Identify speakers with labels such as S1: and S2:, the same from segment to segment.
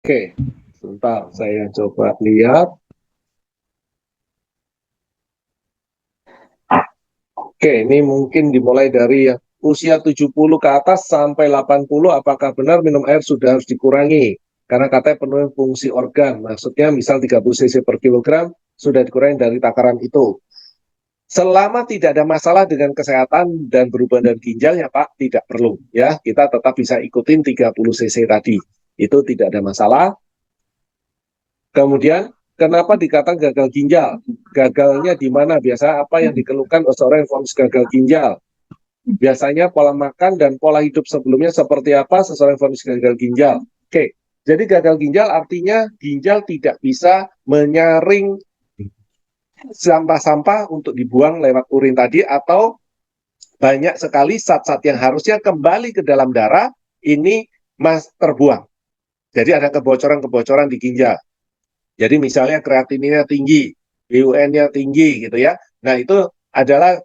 S1: Oke, sebentar saya coba lihat. Oke, ini mungkin dimulai dari yang usia 70 ke atas sampai 80, apakah benar minum air sudah harus dikurangi? Karena katanya penuhi fungsi organ, maksudnya misal 30 cc per kilogram sudah dikurangi dari takaran itu. Selama tidak ada masalah dengan kesehatan dan berhubungan dengan ginjalnya, Pak, tidak perlu. Ya, kita tetap bisa ikutin 30 cc tadi. Itu tidak ada masalah. Kemudian, kenapa dikatakan gagal ginjal? Gagalnya di mana? Biasa apa yang dikeluhkan oleh seorang yang vonis gagal ginjal? Biasanya pola makan dan pola hidup sebelumnya seperti apa seseorang yang vonis gagal ginjal? Oke, jadi gagal ginjal artinya ginjal tidak bisa menyaring sampah-sampah untuk dibuang lewat urin tadi, atau banyak sekali zat-zat yang harusnya kembali ke dalam darah ini terbuang. Jadi ada kebocoran-kebocoran di ginjal. Jadi misalnya kreatininnya tinggi, BUN-nya tinggi gitu ya. Nah, itu adalah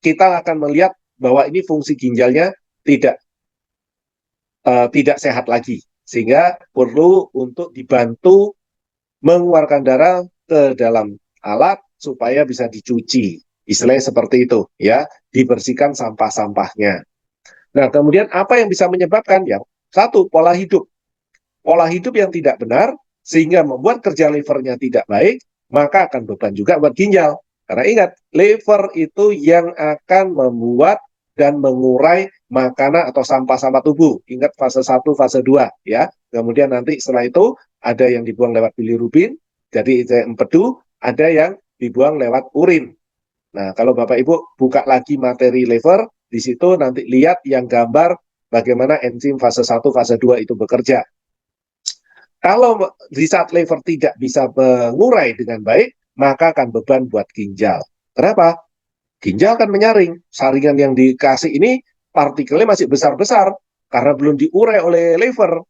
S1: kita akan melihat bahwa ini fungsi ginjalnya tidak tidak sehat lagi, sehingga perlu untuk dibantu mengeluarkan darah ke dalam alat supaya bisa dicuci. Istilahnya seperti itu ya, dibersihkan sampah-sampahnya. Nah, kemudian apa yang bisa menyebabkan? Ya, satu, pola hidup. Pola hidup yang tidak benar sehingga membuat kerja livernya tidak baik, maka akan beban juga buat ginjal. Karena ingat, liver itu yang akan membuat dan mengurai makanan atau sampah-sampah tubuh. Ingat fase 1, fase 2 ya. Kemudian nanti setelah itu ada yang dibuang lewat bilirubin, jadi empedu, ada yang dibuang lewat urin. Nah, kalau Bapak Ibu buka lagi materi liver, di situ nanti lihat yang gambar bagaimana enzim fase 1, fase 2 itu bekerja. Kalau di saat liver tidak bisa mengurai dengan baik, maka akan beban buat ginjal. Kenapa? Ginjal akan menyaring. Saringan yang dikasih ini partikelnya masih besar-besar karena belum diurai oleh liver.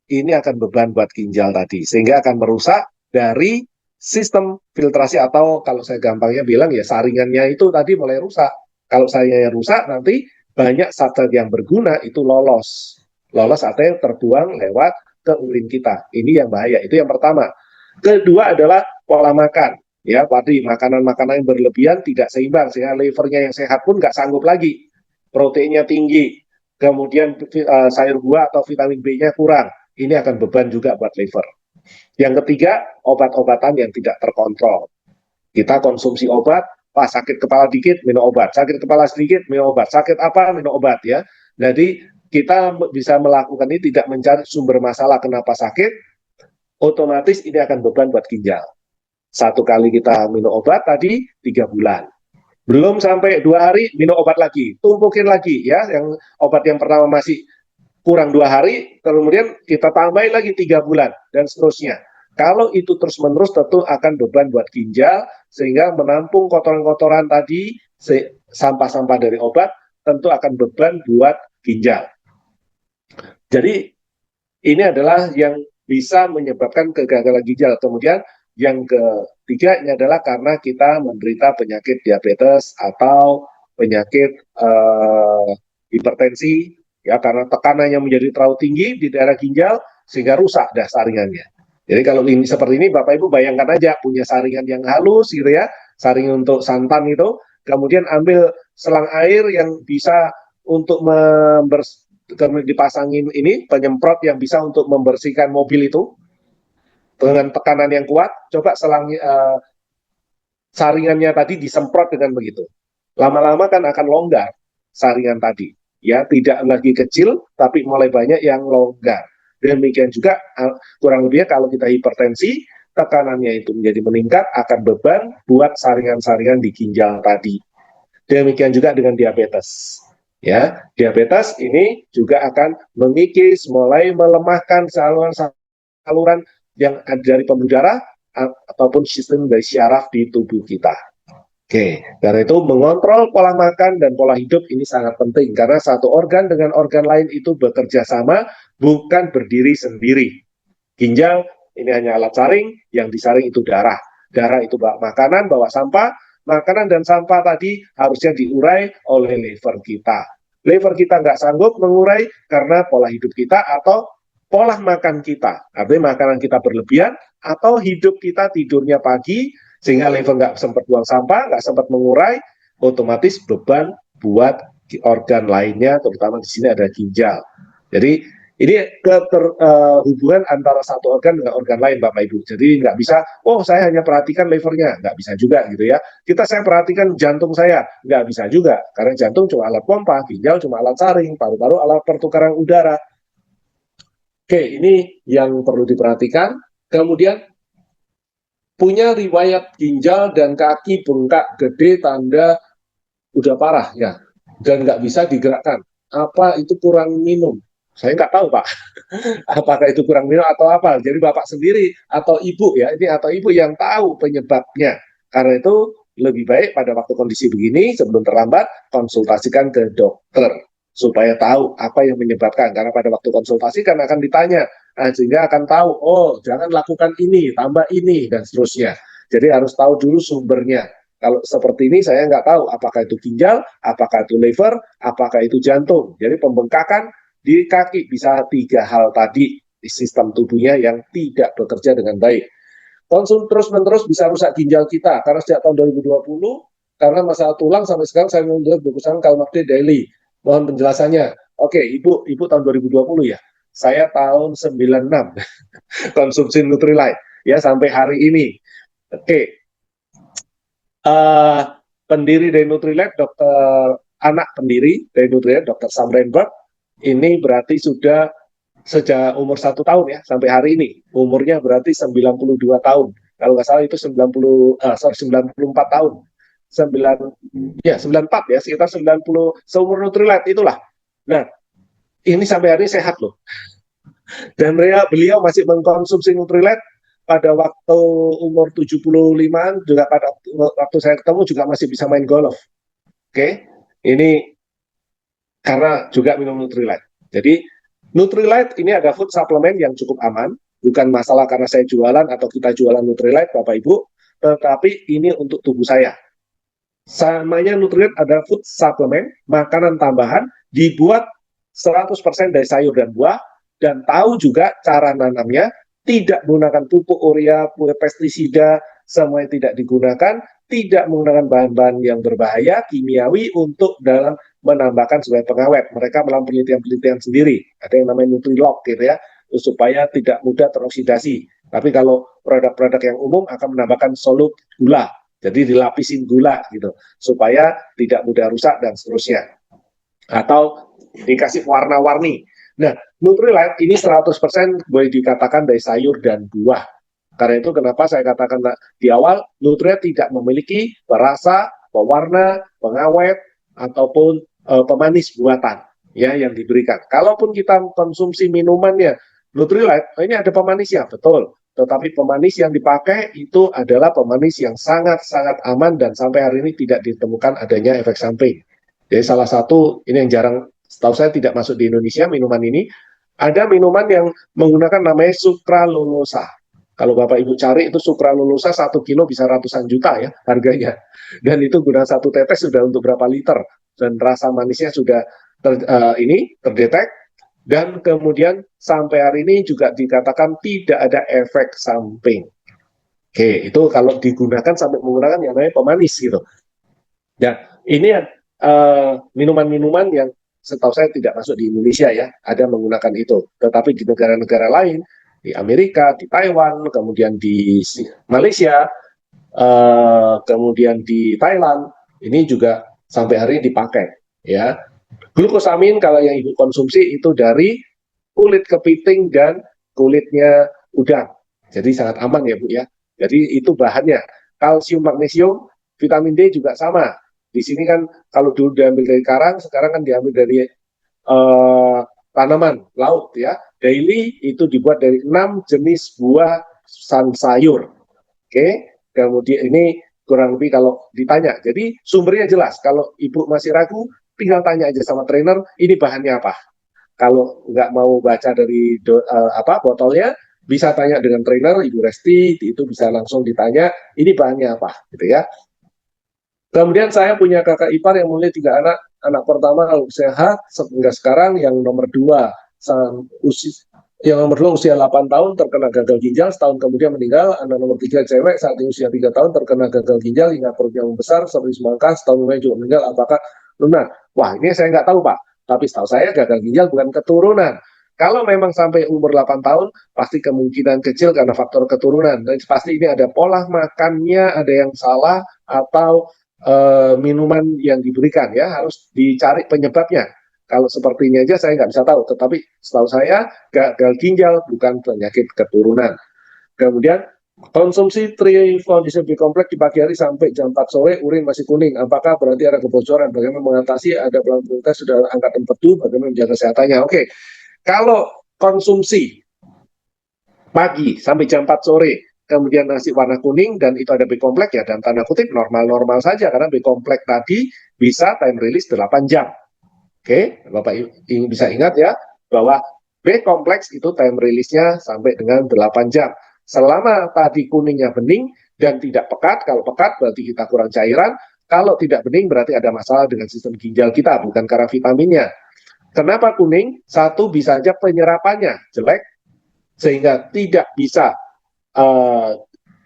S1: Ini akan beban buat ginjal tadi, sehingga akan merusak dari sistem filtrasi, atau kalau saya gampangnya bilang ya saringannya itu tadi mulai rusak. Kalau saringannya rusak, nanti banyak zat yang berguna itu lolos. Lolos atau yang terbuang lewat ke urin kita. Ini yang bahaya. Itu yang pertama. Kedua adalah pola makan. Ya, tadi makanan-makanan yang berlebihan tidak seimbang, sehingga livernya yang sehat pun nggak sanggup lagi. Proteinnya tinggi, kemudian sayur buah atau vitamin B-nya kurang. Ini akan beban juga buat liver. Yang ketiga, obat-obatan yang tidak terkontrol. Kita konsumsi obat, pas sakit kepala dikit minum obat, sakit kepala sedikit minum obat, sakit apa minum obat ya. Jadi kita bisa melakukan ini, tidak mencari sumber masalah kenapa sakit, otomatis ini akan beban buat ginjal. Satu kali kita minum obat tadi 3 bulan, belum sampai 2 hari minum obat lagi, tumpukin lagi ya, yang obat yang pertama masih kurang 2 hari, kemudian kita tambahin lagi 3 bulan dan seterusnya. Kalau itu terus menerus tentu akan beban buat ginjal, sehingga menampung kotoran-kotoran tadi, sampah-sampah dari obat tentu akan beban buat ginjal. Jadi ini adalah yang bisa menyebabkan kegagalan ginjal. Kemudian yang ketiga ini adalah karena kita menderita penyakit diabetes atau penyakit hipertensi ya, karena tekanannya menjadi terlalu tinggi di daerah ginjal sehingga rusak dah saringannya. Jadi kalau ini seperti ini, Bapak Ibu bayangkan aja punya saringan yang halus gitu ya, saringan untuk santan itu, kemudian ambil selang air yang bisa untuk dipasangin ini penyemprot yang bisa untuk membersihkan mobil itu dengan tekanan yang kuat. Coba saringannya tadi disemprot dengan begitu, lama-lama kan akan longgar saringan tadi ya, tidak lagi kecil tapi mulai banyak yang longgar. Demikian juga kurang lebihnya kalau kita hipertensi, tekanannya itu menjadi meningkat, akan beban buat saringan-saringan di ginjal tadi. Demikian juga dengan diabetes. Ya, diabetes ini juga akan mengikis, mulai melemahkan saluran yang ada dari pembuluh darah ataupun sistem dari syaraf di tubuh kita. Oke, karena itu mengontrol pola makan dan pola hidup ini sangat penting, karena satu organ dengan organ lain itu bekerja sama, bukan berdiri sendiri. Ginjal ini hanya alat saring, yang disaring itu darah. Darah itu bawa makanan, bawa sampah, makanan dan sampah tadi harusnya diurai oleh liver kita. Liver kita nggak sanggup mengurai karena pola hidup kita atau pola makan kita, artinya makanan kita berlebihan, atau hidup kita tidurnya pagi, sehingga liver nggak sempat buang sampah, nggak sempat mengurai, otomatis beban buat organ lainnya, terutama di sini ada ginjal. Jadi ini hubungan antara satu organ dengan organ lain, Bapak Ibu. Jadi nggak bisa, oh saya hanya perhatikan livernya, nggak bisa juga gitu ya. Saya perhatikan jantung saya, nggak bisa juga. Karena jantung cuma alat pompa, ginjal cuma alat saring, paru-paru alat pertukaran udara. Oke, ini yang perlu diperhatikan. Kemudian punya riwayat ginjal dan kaki bengkak gede, tanda udah parah ya, dan nggak bisa digerakkan. Apa itu kurang minum? Saya nggak tahu, Pak. Apakah itu kurang minum atau apa? Jadi Bapak sendiri atau Ibu ya, ini atau Ibu yang tahu penyebabnya. Karena itu lebih baik pada waktu kondisi begini, sebelum terlambat, konsultasikan ke dokter supaya tahu apa yang menyebabkan. Karena pada waktu konsultasi kan akan ditanya, sehingga akan tahu, oh jangan lakukan ini, tambah ini, dan seterusnya. Jadi harus tahu dulu sumbernya. Kalau seperti ini saya nggak tahu apakah itu ginjal, apakah itu liver, apakah itu jantung. Jadi pembengkakan di kaki bisa 3 hal tadi di sistem tubuhnya yang tidak bekerja dengan baik. Konsum terus-menerus bisa rusak ginjal kita karena sejak tahun 2020 karena masalah tulang sampai sekarang saya menurut bukusan Kalmakti Daily. Mohon penjelasannya. Oke, Ibu tahun 2020 ya. Saya tahun 96 konsumsi Nutrilite ya sampai hari ini. Oke, pendiri dari Nutrilite, dokter anak pendiri dari Nutrilite, Dr. Sam Renberg, ini berarti sudah sejak umur 1 tahun ya, sampai hari ini. Umurnya berarti 92 tahun. Kalau nggak salah itu 94 tahun. 94 ya, sekitar 90, seumur Nutrilite itulah. Nah, ini sampai hari ini sehat loh. Dan beliau masih mengkonsumsi Nutrilite pada waktu umur 75-an, juga pada waktu saya ketemu juga masih bisa main golf. Oke, ini karena juga minum Nutrilite. Jadi Nutrilite ini ada food supplement yang cukup aman, bukan masalah karena saya jualan atau kita jualan Nutrilite, Bapak Ibu, tetapi ini untuk tubuh saya. Samanya Nutrilite ada food supplement, makanan tambahan, dibuat 100% dari sayur dan buah, dan tahu juga cara nanamnya, tidak menggunakan pupuk urea, pestisida, semuanya tidak digunakan, tidak menggunakan bahan-bahan yang berbahaya, kimiawi untuk dalam menambahkan sebagai pengawet. Mereka melakukan penelitian-penelitian sendiri. Ada yang namanya Nutrilog gitu ya, supaya tidak mudah teroksidasi. Tapi kalau produk-produk yang umum akan menambahkan solut gula. Jadi dilapisin gula gitu, supaya tidak mudah rusak dan seterusnya. Atau dikasih warna-warni. Nah, Nutrilite ini 100% boleh dikatakan dari sayur dan buah. Karena itu kenapa saya katakan di awal, Nutrilite tidak memiliki perasa, pewarna, pengawet, ataupun pemanis buatan ya yang diberikan. Kalaupun kita konsumsi minumannya Nutrilite, ini ada pemanisnya, betul. Tetapi pemanis yang dipakai itu adalah pemanis yang sangat-sangat aman dan sampai hari ini tidak ditemukan adanya efek samping. Jadi salah satu, ini yang jarang, setahu saya tidak masuk di Indonesia, minuman ini, ada minuman yang menggunakan namanya sukralolosa. Kalau Bapak Ibu cari itu sukralolosa 1 kilo bisa ratusan juta ya harganya. Dan itu guna 1 tetes sudah untuk berapa liter. Dan rasa manisnya sudah terdetek. Dan kemudian sampai hari ini juga dikatakan tidak ada efek samping. Oke, itu kalau digunakan sampai menggunakan yang namanya pemanis gitu. Dan ini minuman-minuman yang setahu saya tidak masuk di Indonesia ya, ada menggunakan itu. Tetapi di negara-negara lain, di Amerika, di Taiwan, kemudian di Malaysia, kemudian di Thailand, ini juga sampai hari ini dipakai ya. Glukosamin kalau yang Ibu konsumsi itu dari kulit kepiting dan kulitnya udang. Jadi sangat aman ya Bu ya. Jadi itu bahannya. Kalsium, magnesium, vitamin D juga sama. Di sini kan kalau dulu diambil dari karang, sekarang kan diambil dari tanaman laut ya. Daily itu dibuat dari 6 jenis buah sayur. Oke, kemudian ini kurang lebih kalau ditanya. Jadi sumbernya jelas. Kalau Ibu masih ragu, tinggal tanya aja sama trainer, ini bahannya apa. Kalau nggak mau baca dari botolnya, bisa tanya dengan trainer, Ibu Resti, itu bisa langsung ditanya, ini bahannya apa, gitu ya. Kemudian saya punya kakak ipar yang memiliki 3 anak pertama sehat, hingga sekarang yang nomor 2 Yang nomor 2 usia 8 tahun terkena gagal ginjal, setahun kemudian meninggal. Anak nomor 3 cewek saat usia 3 tahun terkena gagal ginjal hingga perutnya membesar, sering semangka, setahun kemudian juga meninggal. Apakah lunak? Wah, ini saya nggak tahu Pak. Tapi setahu saya gagal ginjal bukan keturunan. Kalau memang sampai umur 8 tahun, pasti kemungkinan kecil karena faktor keturunan. Dan pasti ini ada pola makannya, ada yang salah, atau minuman yang diberikan ya, harus dicari penyebabnya. Kalau seperti ini aja saya nggak bisa tahu, tetapi setahu saya gagal ginjal bukan penyakit keturunan. Kemudian konsumsi trifondison B kompleks di pagi hari sampai jam 4 sore urin masih kuning. Apakah berarti ada kebocoran? Bagaimana mengatasi? Ada pelan sudah angkat empedu? Bagaimana menjaga kesehatannya? Oke, kalau konsumsi pagi sampai jam 4 sore kemudian nasi warna kuning dan itu ada B kompleks ya, dan tanda kutip normal-normal saja karena B kompleks tadi bisa time release 8 jam. Oke, Bapak bisa ingat ya bahwa B kompleks itu time release-nya sampai dengan 8 jam. Selama tadi kuningnya bening dan tidak pekat, kalau pekat berarti kita kurang cairan, kalau tidak bening berarti ada masalah dengan sistem ginjal kita, bukan karena vitaminnya. Kenapa kuning? Satu, bisa saja penyerapannya jelek, sehingga tidak bisa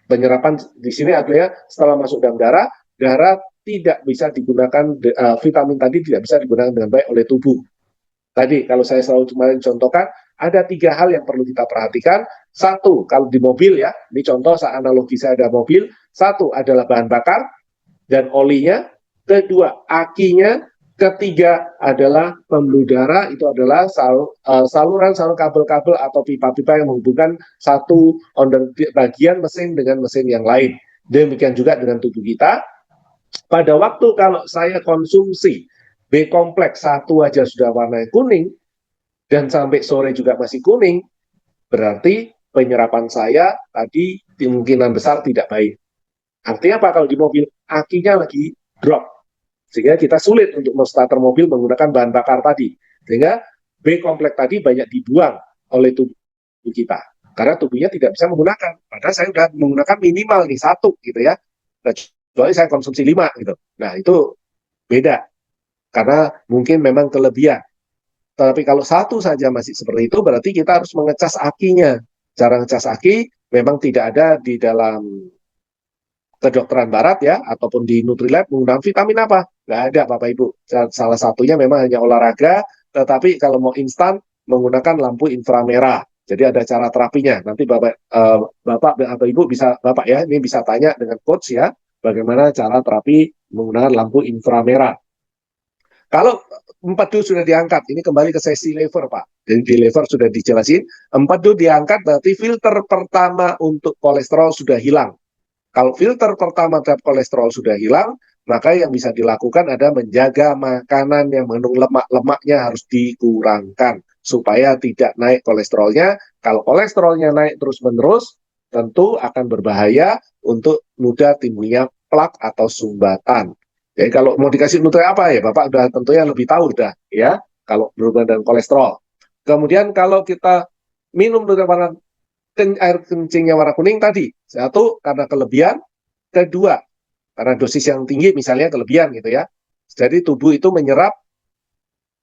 S1: penyerapan di sini artinya setelah masuk dalam darah, darah tidak bisa digunakan, vitamin tadi tidak bisa digunakan dengan baik oleh tubuh. Tadi kalau saya selalu kemarin contohkan, ada 3 hal yang perlu kita perhatikan. Satu, kalau di mobil ya, ini contoh saat analogi saya ada mobil. Satu adalah bahan bakar dan olinya. Kedua, akinya. Ketiga adalah pembuluh darah, itu adalah saluran kabel-kabel atau pipa-pipa yang menghubungkan satu bagian mesin dengan mesin yang lain. Demikian juga dengan tubuh kita. Pada waktu kalau saya konsumsi B kompleks satu aja sudah warna kuning dan sampai sore juga masih kuning, berarti penyerapan saya tadi kemungkinan besar tidak baik. Artinya apa? Kalau di mobil akinya lagi drop, sehingga kita sulit untuk starter mobil menggunakan bahan bakar tadi, sehingga B kompleks tadi banyak dibuang oleh tubuh kita karena tubuhnya tidak bisa menggunakan. Padahal saya sudah menggunakan minimal nih 1 gitu ya, kecuali saya konsumsi 5 gitu. Nah itu beda karena mungkin memang kelebihan. Tapi kalau 1 saja masih seperti itu, berarti kita harus mengecas akinya. Cara ngecas aki memang tidak ada di dalam kedokteran barat ya, ataupun di Nutrilab menggunakan vitamin apa? Nggak ada Bapak Ibu. Salah satunya memang hanya olahraga, tetapi kalau mau instan menggunakan lampu inframerah. Jadi ada cara terapinya. Nanti Bapak atau Ibu bisa, Bapak ya, ini bisa tanya dengan coach ya, bagaimana cara terapi menggunakan lampu inframerah. Kalau empedu sudah diangkat, ini kembali ke sesi lever Pak. Jadi di lever sudah dijelasin, empedu diangkat berarti filter pertama untuk kolesterol sudah hilang. Kalau filter pertama terhadap kolesterol sudah hilang, maka yang bisa dilakukan adalah menjaga makanan yang mengandung lemak-lemaknya harus dikurangkan supaya tidak naik kolesterolnya. Kalau kolesterolnya naik terus-menerus, tentu akan berbahaya untuk mudah timbulnya plak atau sumbatan. Jadi kalau mau dikasih nutrisi apa ya, Bapak udah tentunya lebih tahu udah ya, kalau berhubungan dengan kolesterol. Kemudian kalau kita minum nutrisi air kencingnya warna kuning tadi, satu karena kelebihan, kedua karena dosis yang tinggi misalnya kelebihan gitu ya. Jadi tubuh itu menyerap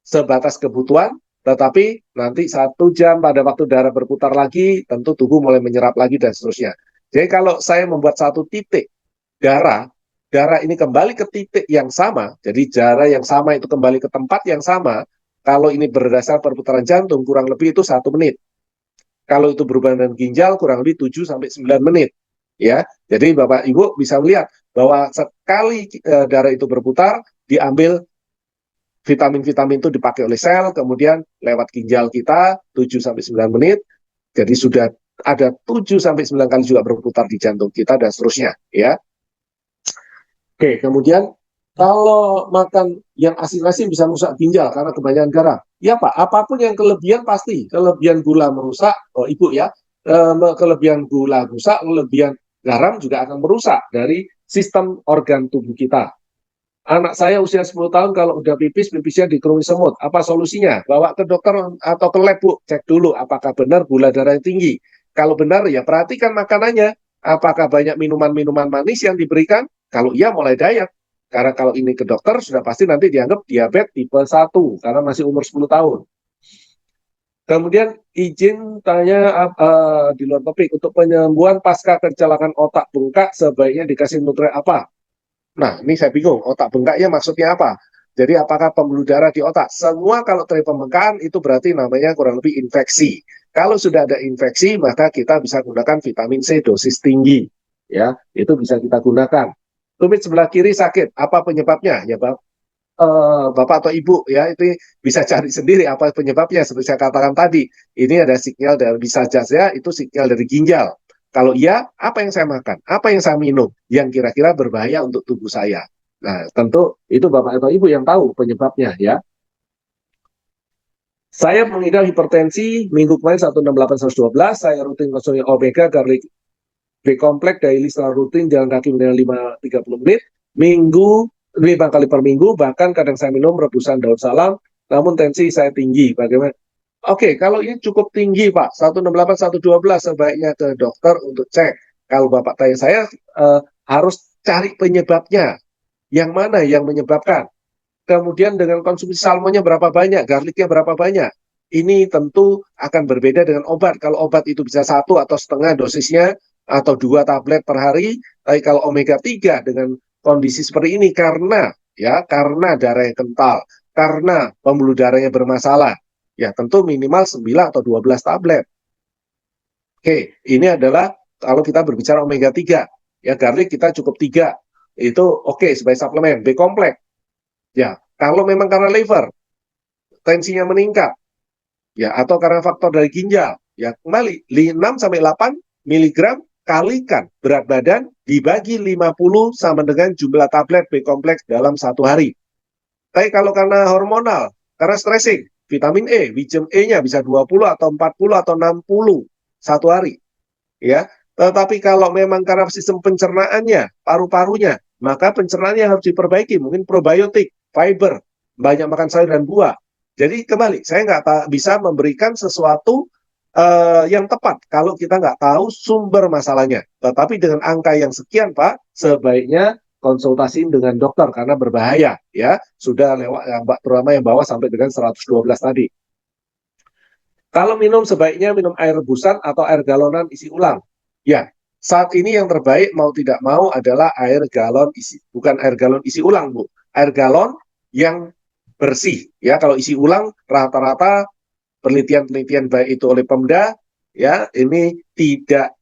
S1: sebatas kebutuhan, tetapi nanti 1 jam pada waktu darah berputar lagi, tentu tubuh mulai menyerap lagi dan seterusnya. Jadi kalau saya membuat 1 titik darah, darah ini kembali ke titik yang sama, jadi darah yang sama itu kembali ke tempat yang sama, kalau ini berdasar perputaran jantung kurang lebih itu 1 menit. Kalau itu berhubungan dengan ginjal kurang lebih 7 sampai 9 menit. Ya. Jadi Bapak Ibu bisa melihat bahwa sekali darah itu berputar, diambil vitamin-vitamin itu dipakai oleh sel, kemudian lewat ginjal kita 7 sampai 9 menit. Jadi sudah ada 7 sampai 9 kali juga berputar di jantung kita dan seterusnya, ya. Oke, kemudian kalau makan yang asin-asin bisa merusak ginjal karena kebanyakan garam. Ya Pak, apapun yang kelebihan pasti. Kelebihan gula merusak, oh Ibu ya, kelebihan gula merusak, kelebihan garam juga akan merusak dari sistem organ tubuh kita. Anak saya usia 10 tahun kalau udah pipis, pipisnya dikerumi semut. Apa solusinya? Bawa ke dokter atau ke lab, Bu. Cek dulu apakah benar gula darahnya tinggi. Kalau benar, ya perhatikan makanannya. Apakah banyak minuman-minuman manis yang diberikan? Kalau iya, mulai diet. Karena kalau ini ke dokter, sudah pasti nanti dianggap diabetes tipe 1, karena masih umur 10 tahun. Kemudian izin tanya di luar topik, untuk penyembuhan pasca kecelakaan otak bengkak sebaiknya dikasih nutrien apa? Nah, ini saya bingung, otak bengkaknya maksudnya apa? Jadi apakah pembuluh darah di otak? Semua kalau terjadi pembengkakan itu berarti namanya kurang lebih infeksi. Kalau sudah ada infeksi, maka kita bisa gunakan vitamin C dosis tinggi. Ya, itu bisa kita gunakan. Tumit sebelah kiri sakit, apa penyebabnya? Ya, Bapak atau Ibu ya itu bisa cari sendiri apa penyebabnya. Seperti saya katakan tadi, ini ada sinyal dari bisa saja itu sinyal dari ginjal. Kalau iya, apa yang saya makan, apa yang saya minum yang kira-kira berbahaya untuk tubuh saya. Nah, tentu itu Bapak atau Ibu yang tahu penyebabnya ya. Saya mengidap hipertensi minggu kemarin 168/112. Saya rutin konsumsi omega garlic B kompleks daily setelah rutin jalan kaki minimal 30 menit. Minggu 5 kali per minggu, bahkan kadang saya minum rebusan daun salam, namun tensi saya tinggi. Bagaimana? Oke, kalau ini cukup tinggi Pak, 168, 112, sebaiknya ke dokter untuk cek. Kalau Bapak tanya saya, harus cari penyebabnya. Yang mana yang menyebabkan? Kemudian dengan konsumsi salmonnya berapa banyak, garlicnya berapa banyak. Ini tentu akan berbeda dengan obat. Kalau obat itu bisa 1 atau setengah dosisnya, atau 2 tablet per hari. Tapi kalau omega 3 dengan kondisi seperti ini, karena darah yang kental, karena pembuluh darahnya bermasalah, ya tentu minimal 9 atau 12 tablet. Oke, ini adalah kalau kita berbicara omega 3. Ya, garlic kita cukup 3. Itu oke sebagai suplemen. B kompleks. Ya, kalau memang karena liver, tensinya meningkat, ya atau karena faktor dari ginjal, ya kembali 6 sampai 8 miligram kalikan berat badan dibagi 50 sama dengan jumlah tablet B kompleks dalam 1 hari. Tapi kalau karena hormonal, karena stressing, vitamin E, vitamin E-nya bisa 20 atau 40 atau 60 1 hari, ya. Tetapi kalau memang karena sistem pencernaannya, paru-parunya, maka pencernaannya harus diperbaiki, mungkin probiotik, fiber, banyak makan sayur dan buah. Jadi kembali, saya nggak bisa memberikan sesuatu yang tepat kalau kita nggak tahu sumber masalahnya. Tetapi dengan angka yang sekian, Pak, sebaiknya konsultasi dengan dokter karena berbahaya, ya. Sudah lewat, terutama yang bawah sampai dengan 112 tadi. Kalau minum sebaiknya minum air rebusan atau air galonan isi ulang. Ya, saat ini yang terbaik mau tidak mau adalah air galon isi, bukan air galon isi ulang, Bu. Air galon yang bersih. Ya, kalau isi ulang rata-rata penelitian-penelitian baik itu oleh Pemda, ya ini tidak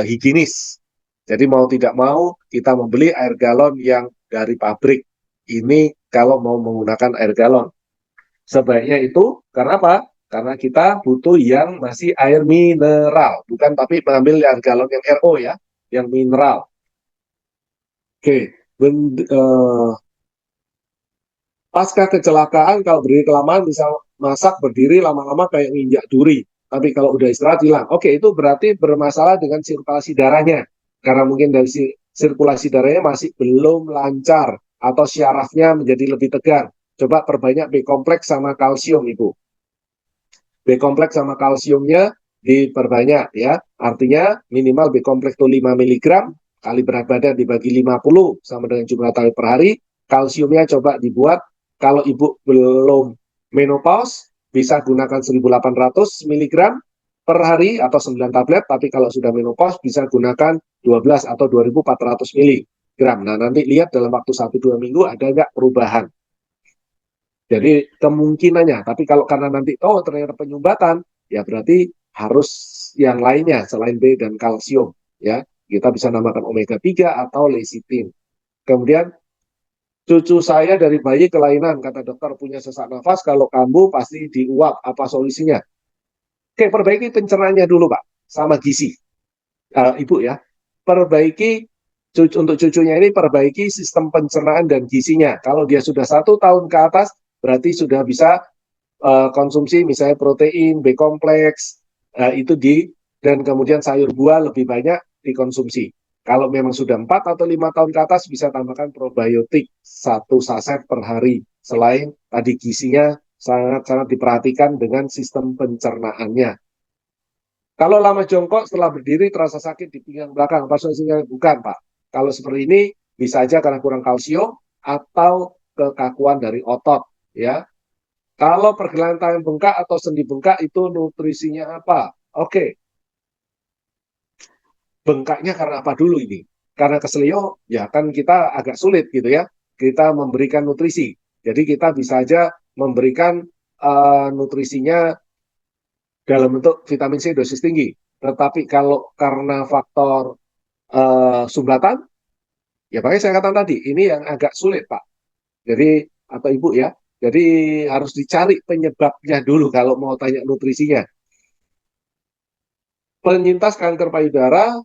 S1: higienis. Jadi mau tidak mau kita membeli air galon yang dari pabrik. Ini kalau mau menggunakan air galon. Sebaiknya itu karena apa? Karena kita butuh yang masih air mineral, bukan tapi mengambil air galon yang RO ya, yang mineral. Oke, pasca kecelakaan kalau berdiri kelamaan bisa masak berdiri lama-lama kayak nginjak duri. Tapi kalau udah istirahat hilang. Oke, itu berarti bermasalah dengan sirkulasi darahnya. Karena mungkin dari sirkulasi darahnya masih belum lancar atau syarafnya menjadi lebih tegang. Coba perbanyak B kompleks sama kalsium, Ibu. B kompleks sama kalsiumnya diperbanyak ya. Artinya minimal B kompleks itu 5 miligram kali berat badan dibagi 50 sama dengan jumlah kali per hari. Kalsiumnya coba dibuat, kalau ibu belum menopause bisa gunakan 1.800 miligram per hari atau 9 tablet, tapi kalau sudah menopause bisa gunakan 12 atau 2.400 miligram. Nah, nanti lihat dalam waktu 1-2 minggu ada nggak perubahan. Jadi kemungkinannya, tapi kalau karena nanti ternyata penyumbatan, ya berarti harus yang lainnya selain B dan kalsium, ya. Kita bisa namakan omega 3 atau lecithin. Kemudian cucu saya dari bayi kelainan, kata dokter punya sesak nafas, kalau kambuh pasti diuap, apa solusinya? Oke, perbaiki pencernaannya dulu Pak, sama gizi. Ibu ya, perbaiki untuk cucunya ini, perbaiki sistem pencernaan dan gizinya. Kalau dia sudah 1 tahun ke atas, berarti sudah bisa konsumsi misalnya protein, B kompleks, itu dan kemudian sayur buah lebih banyak dikonsumsi. Kalau memang sudah 4 atau 5 tahun ke atas, bisa tambahkan probiotik 1 saset per hari. Selain tadi gizinya sangat-sangat diperhatikan dengan sistem pencernaannya. Kalau lama jongkok setelah berdiri terasa sakit di pinggang belakang, apa solusinya? Bukan, Pak. Kalau seperti ini bisa aja karena kurang kalsium atau kekakuan dari otot, ya. Kalau pergelangan tangan bengkak atau sendi bengkak itu nutrisinya apa? Oke, bengkaknya karena apa dulu ini? Karena keselio, ya kan kita agak sulit gitu ya. Kita memberikan nutrisi. Jadi kita bisa aja memberikan nutrisinya dalam bentuk vitamin C dosis tinggi. Tetapi kalau karena faktor sumbatan, ya makanya saya katakan tadi, ini yang agak sulit Pak. Jadi, atau Ibu ya, jadi harus dicari penyebabnya dulu kalau mau tanya nutrisinya. Penyintas kanker payudara,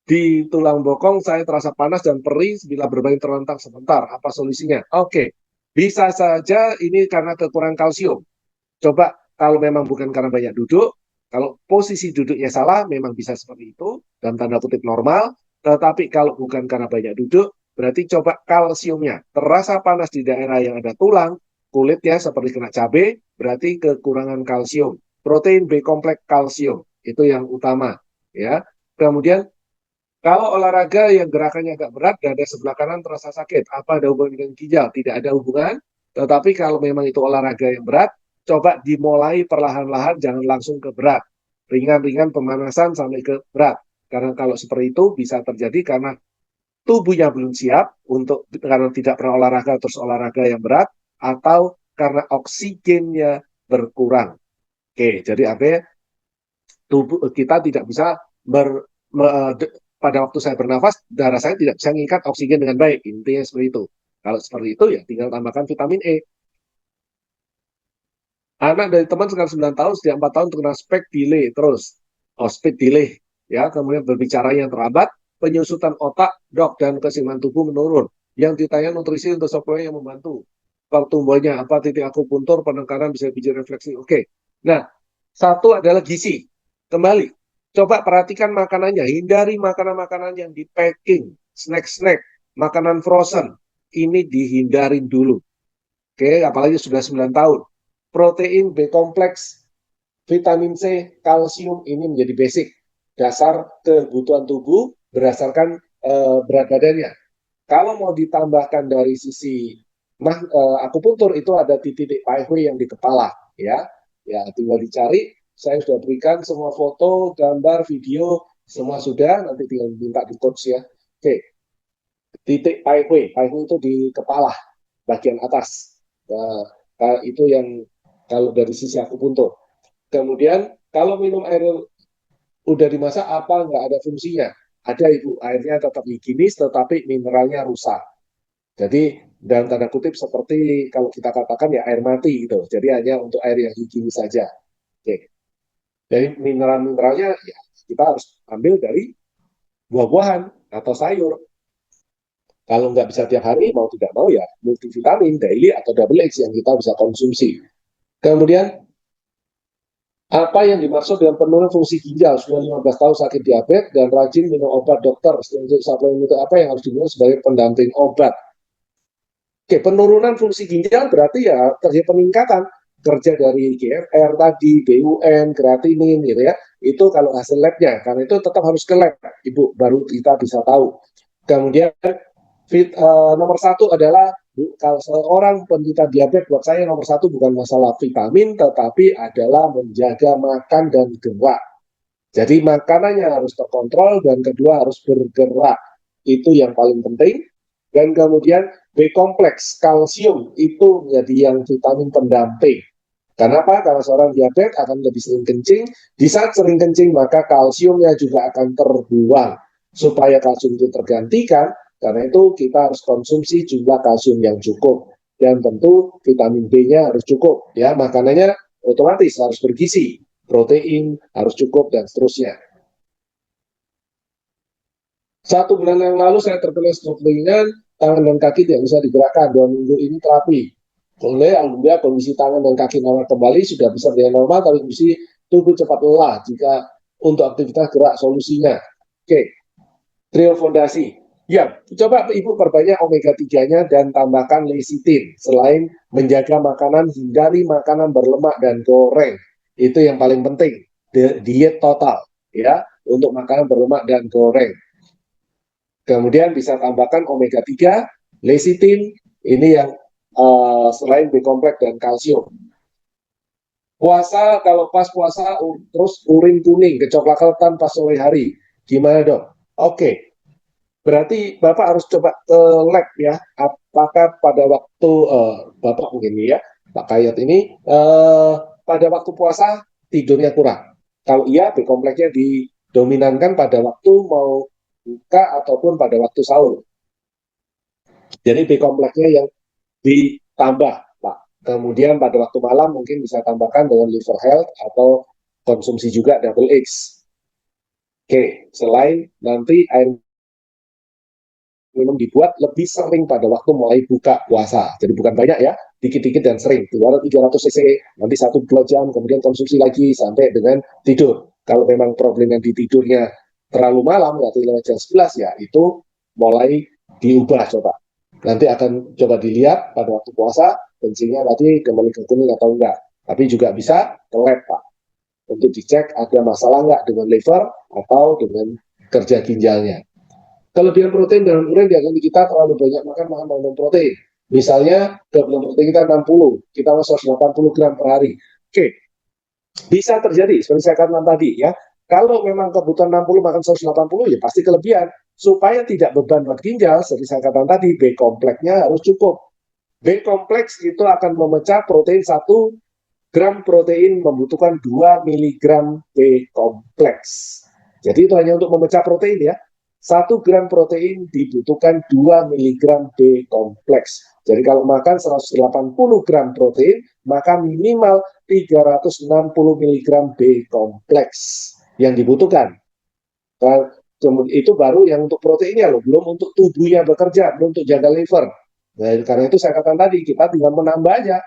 S1: di tulang bokong saya terasa panas dan perih bila bermain terlentang sebentar. Apa solusinya? Oke, bisa saja ini karena kekurangan kalsium. Coba kalau memang bukan karena banyak duduk, kalau posisi duduknya salah, memang bisa seperti itu, dan tanda kutip normal. Tetapi kalau bukan karena banyak duduk, berarti coba kalsiumnya. Terasa panas di daerah yang ada tulang, kulitnya seperti kena cabai, berarti kekurangan kalsium. Protein B kompleks kalsium, itu yang utama. Ya. Kemudian kalau olahraga yang gerakannya agak berat, dada sebelah kanan terasa sakit. Apa ada hubungan dengan ginjal? Tidak ada hubungan. Tetapi kalau memang itu olahraga yang berat, coba dimulai perlahan-lahan, jangan langsung ke berat. Ringan-ringan pemanasan sampai ke berat. Karena kalau seperti itu bisa terjadi karena tubuhnya belum siap untuk karena tidak pernah olahraga terus olahraga yang berat atau karena oksigennya berkurang. Oke, jadi artinya tubuh kita tidak bisa ber, me, de, pada waktu saya bernafas darah saya tidak bisa mengikat oksigen dengan baik, intinya seperti itu. Kalau seperti itu ya tinggal tambahkan vitamin E. Anak dari teman sekitar 9 tahun setiap 4 tahun terkena speed delay terus. Oh, speed delay ya, kemudian berbicara yang terlambat, penyusutan otak, dok, dan keseimbangan tubuh menurun. Yang ditanya nutrisi untuk suplemen yang membantu pertumbuhannya apa, titik akupuntur, penekanan bisa biji refleksi. Oke. Nah, satu adalah gizi. Kembali, coba perhatikan makanannya. Hindari makanan-makanan yang di packing, snack-snack, makanan frozen. Ini dihindarin dulu. Oke, apalagi sudah 9 tahun. Protein B kompleks, vitamin C, kalsium ini menjadi basic. Dasar kebutuhan tubuh berdasarkan berat badannya. Kalau mau ditambahkan dari sisi akupuntur itu ada titik pathway yang di kepala ya. Ya tinggal dicari. Saya sudah berikan semua foto, gambar, video, semua sudah. Nanti tinggal minta di coach ya. Oke, titik pathway, pathway itu di kepala bagian atas. Nah, itu yang kalau dari sisi akupuntur. Kemudian kalau minum air udah dimasak apa nggak ada fungsinya? Ada ibu airnya tetap higienis tetapi mineralnya rusak. Jadi dalam tanda kutip seperti kalau kita katakan ya air mati gitu. Jadi hanya untuk air yang higienis saja. Oke. Jadi mineral-mineralnya ya kita harus ambil dari buah-buahan atau sayur. Kalau nggak bisa tiap hari, mau tidak mau ya multivitamin, daily atau double X yang kita bisa konsumsi. Kemudian apa yang dimaksud dengan penurunan fungsi ginjal? Sudah 15 tahun sakit diabetes dan rajin minum obat dokter. Untuk suplemen itu apa yang harus diminum sebagai pendamping obat? Oke, penurunan fungsi ginjal berarti ya terjadi peningkatan kerja dari GFR tadi, BUN, kreatinin gitu ya. Itu kalau hasil labnya, karena itu tetap harus ke lab, Ibu, baru kita bisa tahu. Kemudian nomor satu adalah kalau seorang penderita diabetes buat saya nomor satu bukan masalah vitamin tetapi adalah menjaga makan dan gerak. Jadi makanannya harus terkontrol dan kedua harus bergerak. Itu yang paling penting. Dan kemudian B kompleks kalsium itu menjadi yang vitamin pendamping. Kenapa? Karena seorang diabetes akan lebih sering kencing. Di saat sering kencing maka kalsiumnya juga akan terbuang. Supaya kalsium itu tergantikan, karena itu kita harus konsumsi jumlah kalsium yang cukup. Dan tentu vitamin B-nya harus cukup. Ya, makanannya otomatis harus bergizi. Protein harus cukup dan seterusnya. 1 bulan yang lalu saya terkena stroke ringan, tangan dan kaki tidak bisa digerakkan. 2 minggu ini terapi. Kemudian alhamdulillah kondisi tangan dan kaki normal kembali sudah bisa berjalan normal, tapi kondisi tubuh cepat lelah jika untuk aktivitas gerak solusinya. Oke, trio fondasi. Ya, coba Ibu perbanyak omega 3-nya dan tambahkan lecithin. Selain menjaga makanan, hindari makanan berlemak dan goreng. Itu yang paling penting. Diet total ya untuk makanan berlemak dan goreng. Kemudian bisa tambahkan omega 3, lecithin, ini yang selain B kompleks dan kalsium. Puasa, kalau pas puasa terus urin kuning, kecoklatan pas sore hari, gimana dong? Oke, berarti Bapak harus coba ke lab ya, apakah pada waktu Bapak mungkin ya, Pak Kayat ini pada waktu puasa tidurnya kurang. Kalau iya, B kompleksnya didominankan pada waktu mau buka ataupun pada waktu sahur. Jadi B kompleksnya yang ditambah, Pak. Kemudian pada waktu malam mungkin bisa tambahkan dengan liver health atau konsumsi juga double X. Oke, selain nanti air minum dibuat lebih sering pada waktu mulai buka puasa. Jadi bukan banyak ya, dikit-dikit dan sering. Keluar 300 cc, nanti 1-2 jam, kemudian konsumsi lagi sampai dengan tidur. Kalau memang problem yang di tidurnya terlalu malam, berarti lewat jam 11 ya, itu mulai diubah coba. Nanti akan coba dilihat pada waktu puasa, kencingnya tadi kembali ke kuning atau enggak. Tapi juga bisa ke lab, Pak. Untuk dicek ada masalah enggak dengan liver atau dengan kerja ginjalnya. Kelebihan protein dalam urin dianggap kita terlalu banyak makan makanan protein. Misalnya kebutuhan protein kita 60, kita 180 gram per hari. Oke, bisa terjadi seperti saya katakan tadi ya. Kalau memang kebutuhan 60 makan 180 ya pasti kelebihan. Supaya tidak beban buat ginjal, seperti saya katakan tadi, B kompleksnya harus cukup. B kompleks itu akan memecah protein 1 gram protein membutuhkan 2 miligram B kompleks. Jadi itu hanya untuk memecah protein ya. 1 gram protein dibutuhkan 2 miligram B kompleks. Jadi kalau makan 180 gram protein, maka minimal 360 miligram B kompleks yang dibutuhkan. Nah, itu baru yang untuk proteinnya loh, belum untuk tubuhnya bekerja, belum untuk jaga liver. Nah, karena itu saya katakan tadi, kita tinggal menambah aja.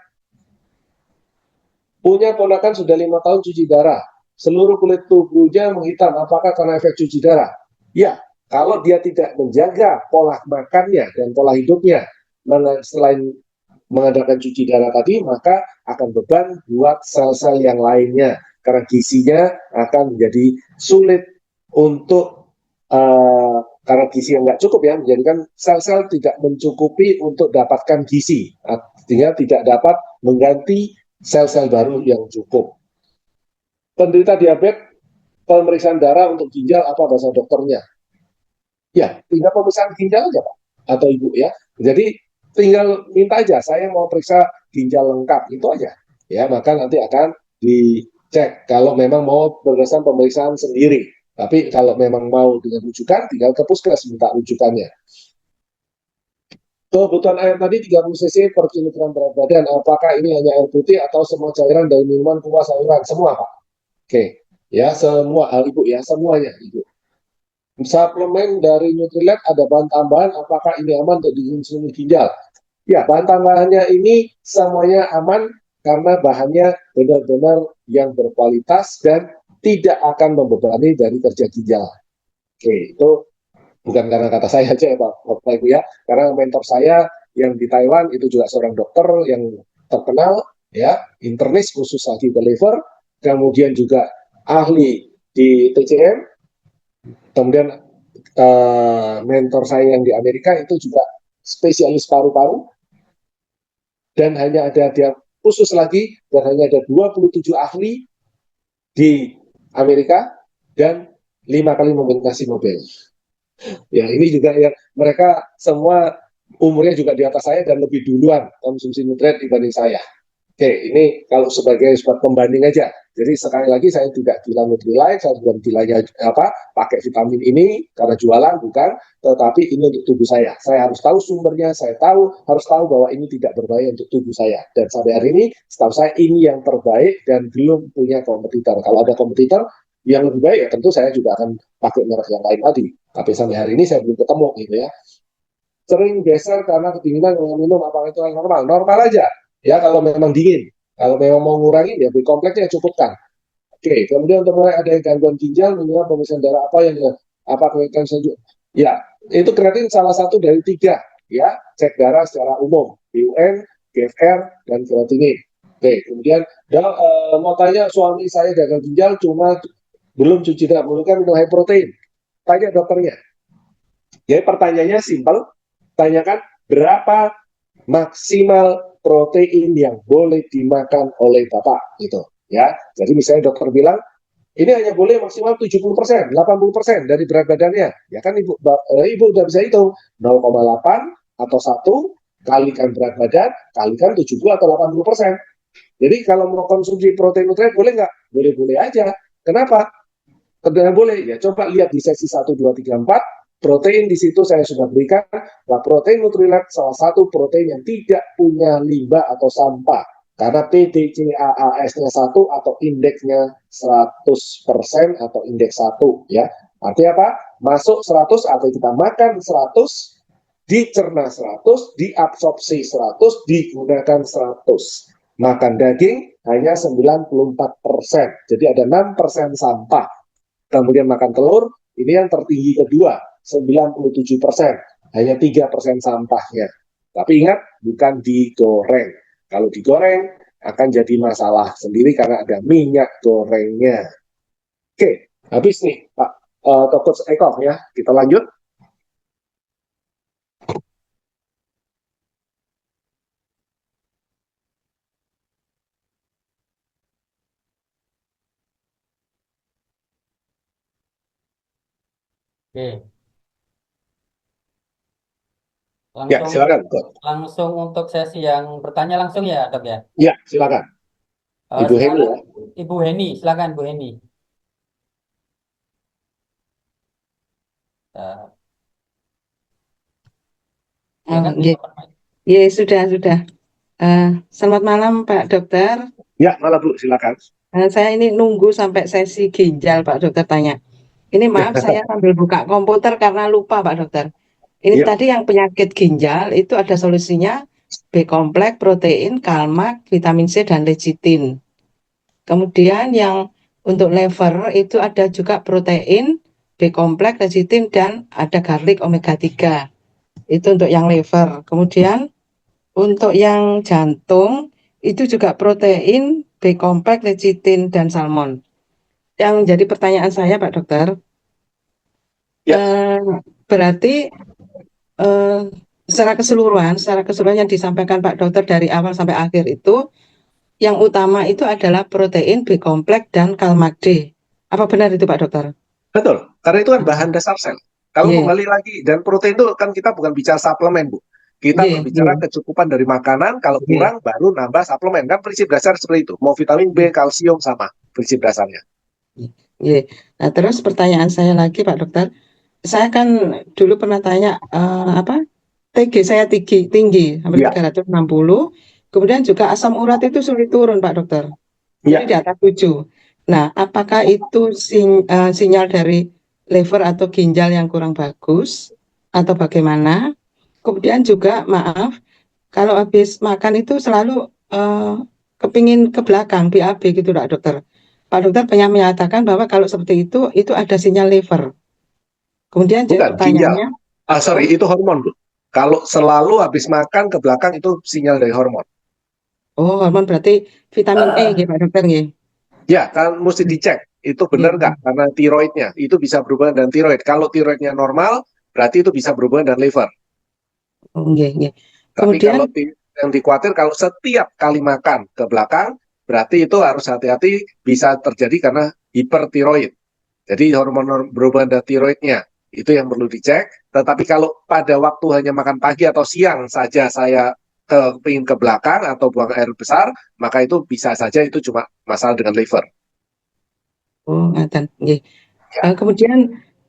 S1: Punya ponakan sudah 5 tahun cuci darah, seluruh kulit tubuhnya menghitam, apakah karena efek cuci darah? Ya, kalau dia tidak menjaga pola makannya dan pola hidupnya, selain mengadakan cuci darah tadi, maka akan beban buat sel-sel yang lainnya. Karena gizinya akan menjadi sulit untuk, karena gizi yang nggak cukup ya, menjadikan sel-sel tidak mencukupi untuk dapatkan gizi. Artinya tidak dapat mengganti sel-sel baru yang cukup. Penderita diabetes, pemeriksaan darah untuk ginjal, apa bahasa dokternya? Ya, tinggal pemeriksaan ginjal aja Pak, atau Ibu ya. Jadi tinggal minta aja, saya mau periksa ginjal lengkap, itu aja. Ya, maka nanti akan dicek kalau memang mau berdasarkan pemeriksaan sendiri. Tapi kalau memang mau dengan rujukan, tinggal ke puskes minta rujukannya. Kebutuhan air tadi 30 cc per kilogram berat badan, apakah ini hanya air putih atau semua cairan dari minuman, kuah, sayuran? Semua, Pak. Oke, ya semua, Ibu ya, semuanya, Ibu. Suplemen dari Nutrilite ada bahan tambahan, apakah ini aman untuk dikonsumsi ginjal? Ya, bahan tambahannya ini semuanya aman karena bahannya benar-benar yang berkualitas dan tidak akan membebani dari kerja ginjal. Oke, itu bukan karena kata saya aja ya Bapak Ibu ya, karena mentor saya yang di Taiwan itu juga seorang dokter yang terkenal ya, internis khusus lagi ke liver, kemudian juga ahli di TCM. Kemudian mentor saya yang di Amerika itu juga spesialis paru-paru, dan hanya ada dia khusus lagi, dan hanya ada 27 ahli di Amerika dan 5 kali nominasi Nobel. Ya, ini juga yang mereka semua umurnya juga di atas saya dan lebih duluan konsumsi nutrien dibanding saya. Oke, ini kalau sebagai sebuah pembanding aja. Jadi sekali lagi saya tidak bilang Nutrilite, saya bukan bilangnya apa pakai vitamin ini karena jualan, bukan, tetapi ini untuk tubuh saya. Saya harus tahu sumbernya, saya harus tahu bahwa ini tidak berbahaya untuk tubuh saya. Dan sampai hari ini, setahu saya ini yang terbaik dan belum punya kompetitor. Kalau ada kompetitor yang lebih baik, ya tentu saya juga akan pakai merek yang lain tadi. Tapi sampai hari ini saya belum ketemu gitu ya. Sering geser karena kedinginan dengan minum, apakah itu normal? Normal aja ya kalau memang dingin. Kalau memang mau ngurangin ya B kompleksnya cukupkan. Oke, kemudian untuk mulai ada gangguan ginjal, minimal pemeriksaan darah apa yang apa kreatin sejuk? Ya, itu kreatin salah satu dari 3 ya, cek darah secara umum, BUN, GFR, dan kreatinin. Oke, kemudian mau tanya suami saya gagal ginjal cuma belum cuci darah, mungkin minum high protein. Tanya dokternya. Jadi pertanyaannya simpel, tanyakan berapa maksimal protein yang boleh dimakan oleh Bapak gitu ya. Jadi misalnya dokter bilang ini hanya boleh maksimal 70%, 80% dari berat badannya. Ya kan ibu udah bisa hitung 0,8 atau 1 kalikan berat badan, kalikan 70 atau 80%. Jadi kalau mau konsumsi protein nutrien boleh nggak? Boleh-boleh aja. Kenapa? Karena boleh. Ya coba lihat di sesi 1, 2, 3, 4. Protein di situ saya sudah berikan. Nah, protein Nutrilite salah satu protein yang tidak punya limbah atau sampah. Karena PDCAAS-nya 1 atau indeksnya 100% atau indeks 1 ya. Artinya apa? Masuk 100 atau kita makan 100, dicerna 100, diabsorpsi 100, digunakan 100. Makan daging hanya 94%. Jadi ada 6% sampah. Kemudian makan telur, ini yang tertinggi kedua, 97%. Hanya 3% sampahnya. Tapi ingat, bukan digoreng. Kalau digoreng, akan jadi masalah sendiri karena ada minyak gorengnya. Oke, habis nih, Pak Coach Eko ya. Kita lanjut.
S2: Oke,
S1: Ya,
S2: langsung
S1: silakan.
S2: langsung untuk sesi yang bertanya langsung ya, Dok ya.
S1: Ya, silakan. Ibu Heni
S2: Sekarang
S1: ya.
S2: Ibu Heni, silakan Bu Heni. Eh, silakan di
S3: Nggih.
S2: open mic.
S3: Ya, sudah. Selamat malam Pak Dokter.
S1: Ya, malah Bu, silakan.
S3: Saya ini nunggu sampai sesi ginjal Pak Dokter tanya. Ini maaf saya sambil buka komputer karena lupa Pak Dokter. Ini
S1: Ya,
S3: tadi yang penyakit ginjal itu ada solusinya B kompleks, protein, kalmak, vitamin C dan lecitin. Kemudian yang untuk liver itu ada juga protein, B kompleks, lecitin dan ada garlic omega 3. Itu untuk yang liver. Kemudian untuk yang jantung itu juga protein, B kompleks, lecitin dan salmon. Yang jadi pertanyaan saya Pak Dokter,
S1: ya,
S3: eh, berarti eh, secara keseluruhan yang disampaikan Pak Dokter dari awal sampai akhir itu, yang utama itu adalah protein, B kompleks dan kalmak D. Apa benar itu Pak Dokter?
S1: betul. Karena itu kan bahan dasar sel. Kalau
S3: Iya,
S1: kembali lagi, dan protein itu kan kita bukan bicara suplemen, Bu. Kita
S3: iya, iya,
S1: berbicara kecukupan dari makanan, kalau
S3: iya,
S1: kurang baru nambah suplemen. Kan prinsip dasar seperti itu. Mau vitamin B, kalsium, sama prinsip dasarnya.
S3: iya. Nah, terus pertanyaan saya lagi Pak Dokter, saya kan dulu pernah tanya apa TG saya tinggi hampir
S1: Iya,
S3: 360. Kemudian juga asam urat itu sulit turun Pak Dokter. Jadi
S1: iya,
S3: di atas 7. Nah, apakah itu sinyal dari liver atau ginjal yang kurang bagus atau bagaimana? Kemudian juga maaf, kalau habis makan itu selalu kepingin ke belakang BAB gitu Pak Dokter. Pak Dokter pernah menyatakan bahwa kalau seperti itu ada sinyal liver. Kemudian jadi
S1: bukan ginjal.
S3: pertanyaannya,
S1: Sorry,
S3: oh,
S1: itu hormon, Bu. Kalau selalu habis makan ke belakang itu sinyal dari hormon.
S3: oh hormon berarti vitamin E gitu Pak Dokter nggih.
S1: Ya, kan mesti dicek. Itu benar
S3: Nggih,
S1: nggak? Karena tiroidnya. Itu bisa berhubungan dengan tiroid. Kalau tiroidnya normal, berarti itu bisa berhubungan dengan liver.
S3: oh, nggih.
S1: Tapi
S3: Kemudian,
S1: kalau yang dikhawatir kalau setiap kali makan ke belakang, berarti itu harus hati-hati bisa terjadi karena hipertiroid. Jadi hormon berhubungan dengan tiroidnya itu yang perlu dicek. Tetapi kalau pada waktu hanya makan pagi atau siang saja saya ingin ke belakang atau buang air besar, maka itu bisa saja itu cuma masalah dengan liver.
S3: oh, ngaten, nggih.
S1: Ya,
S3: Kemudian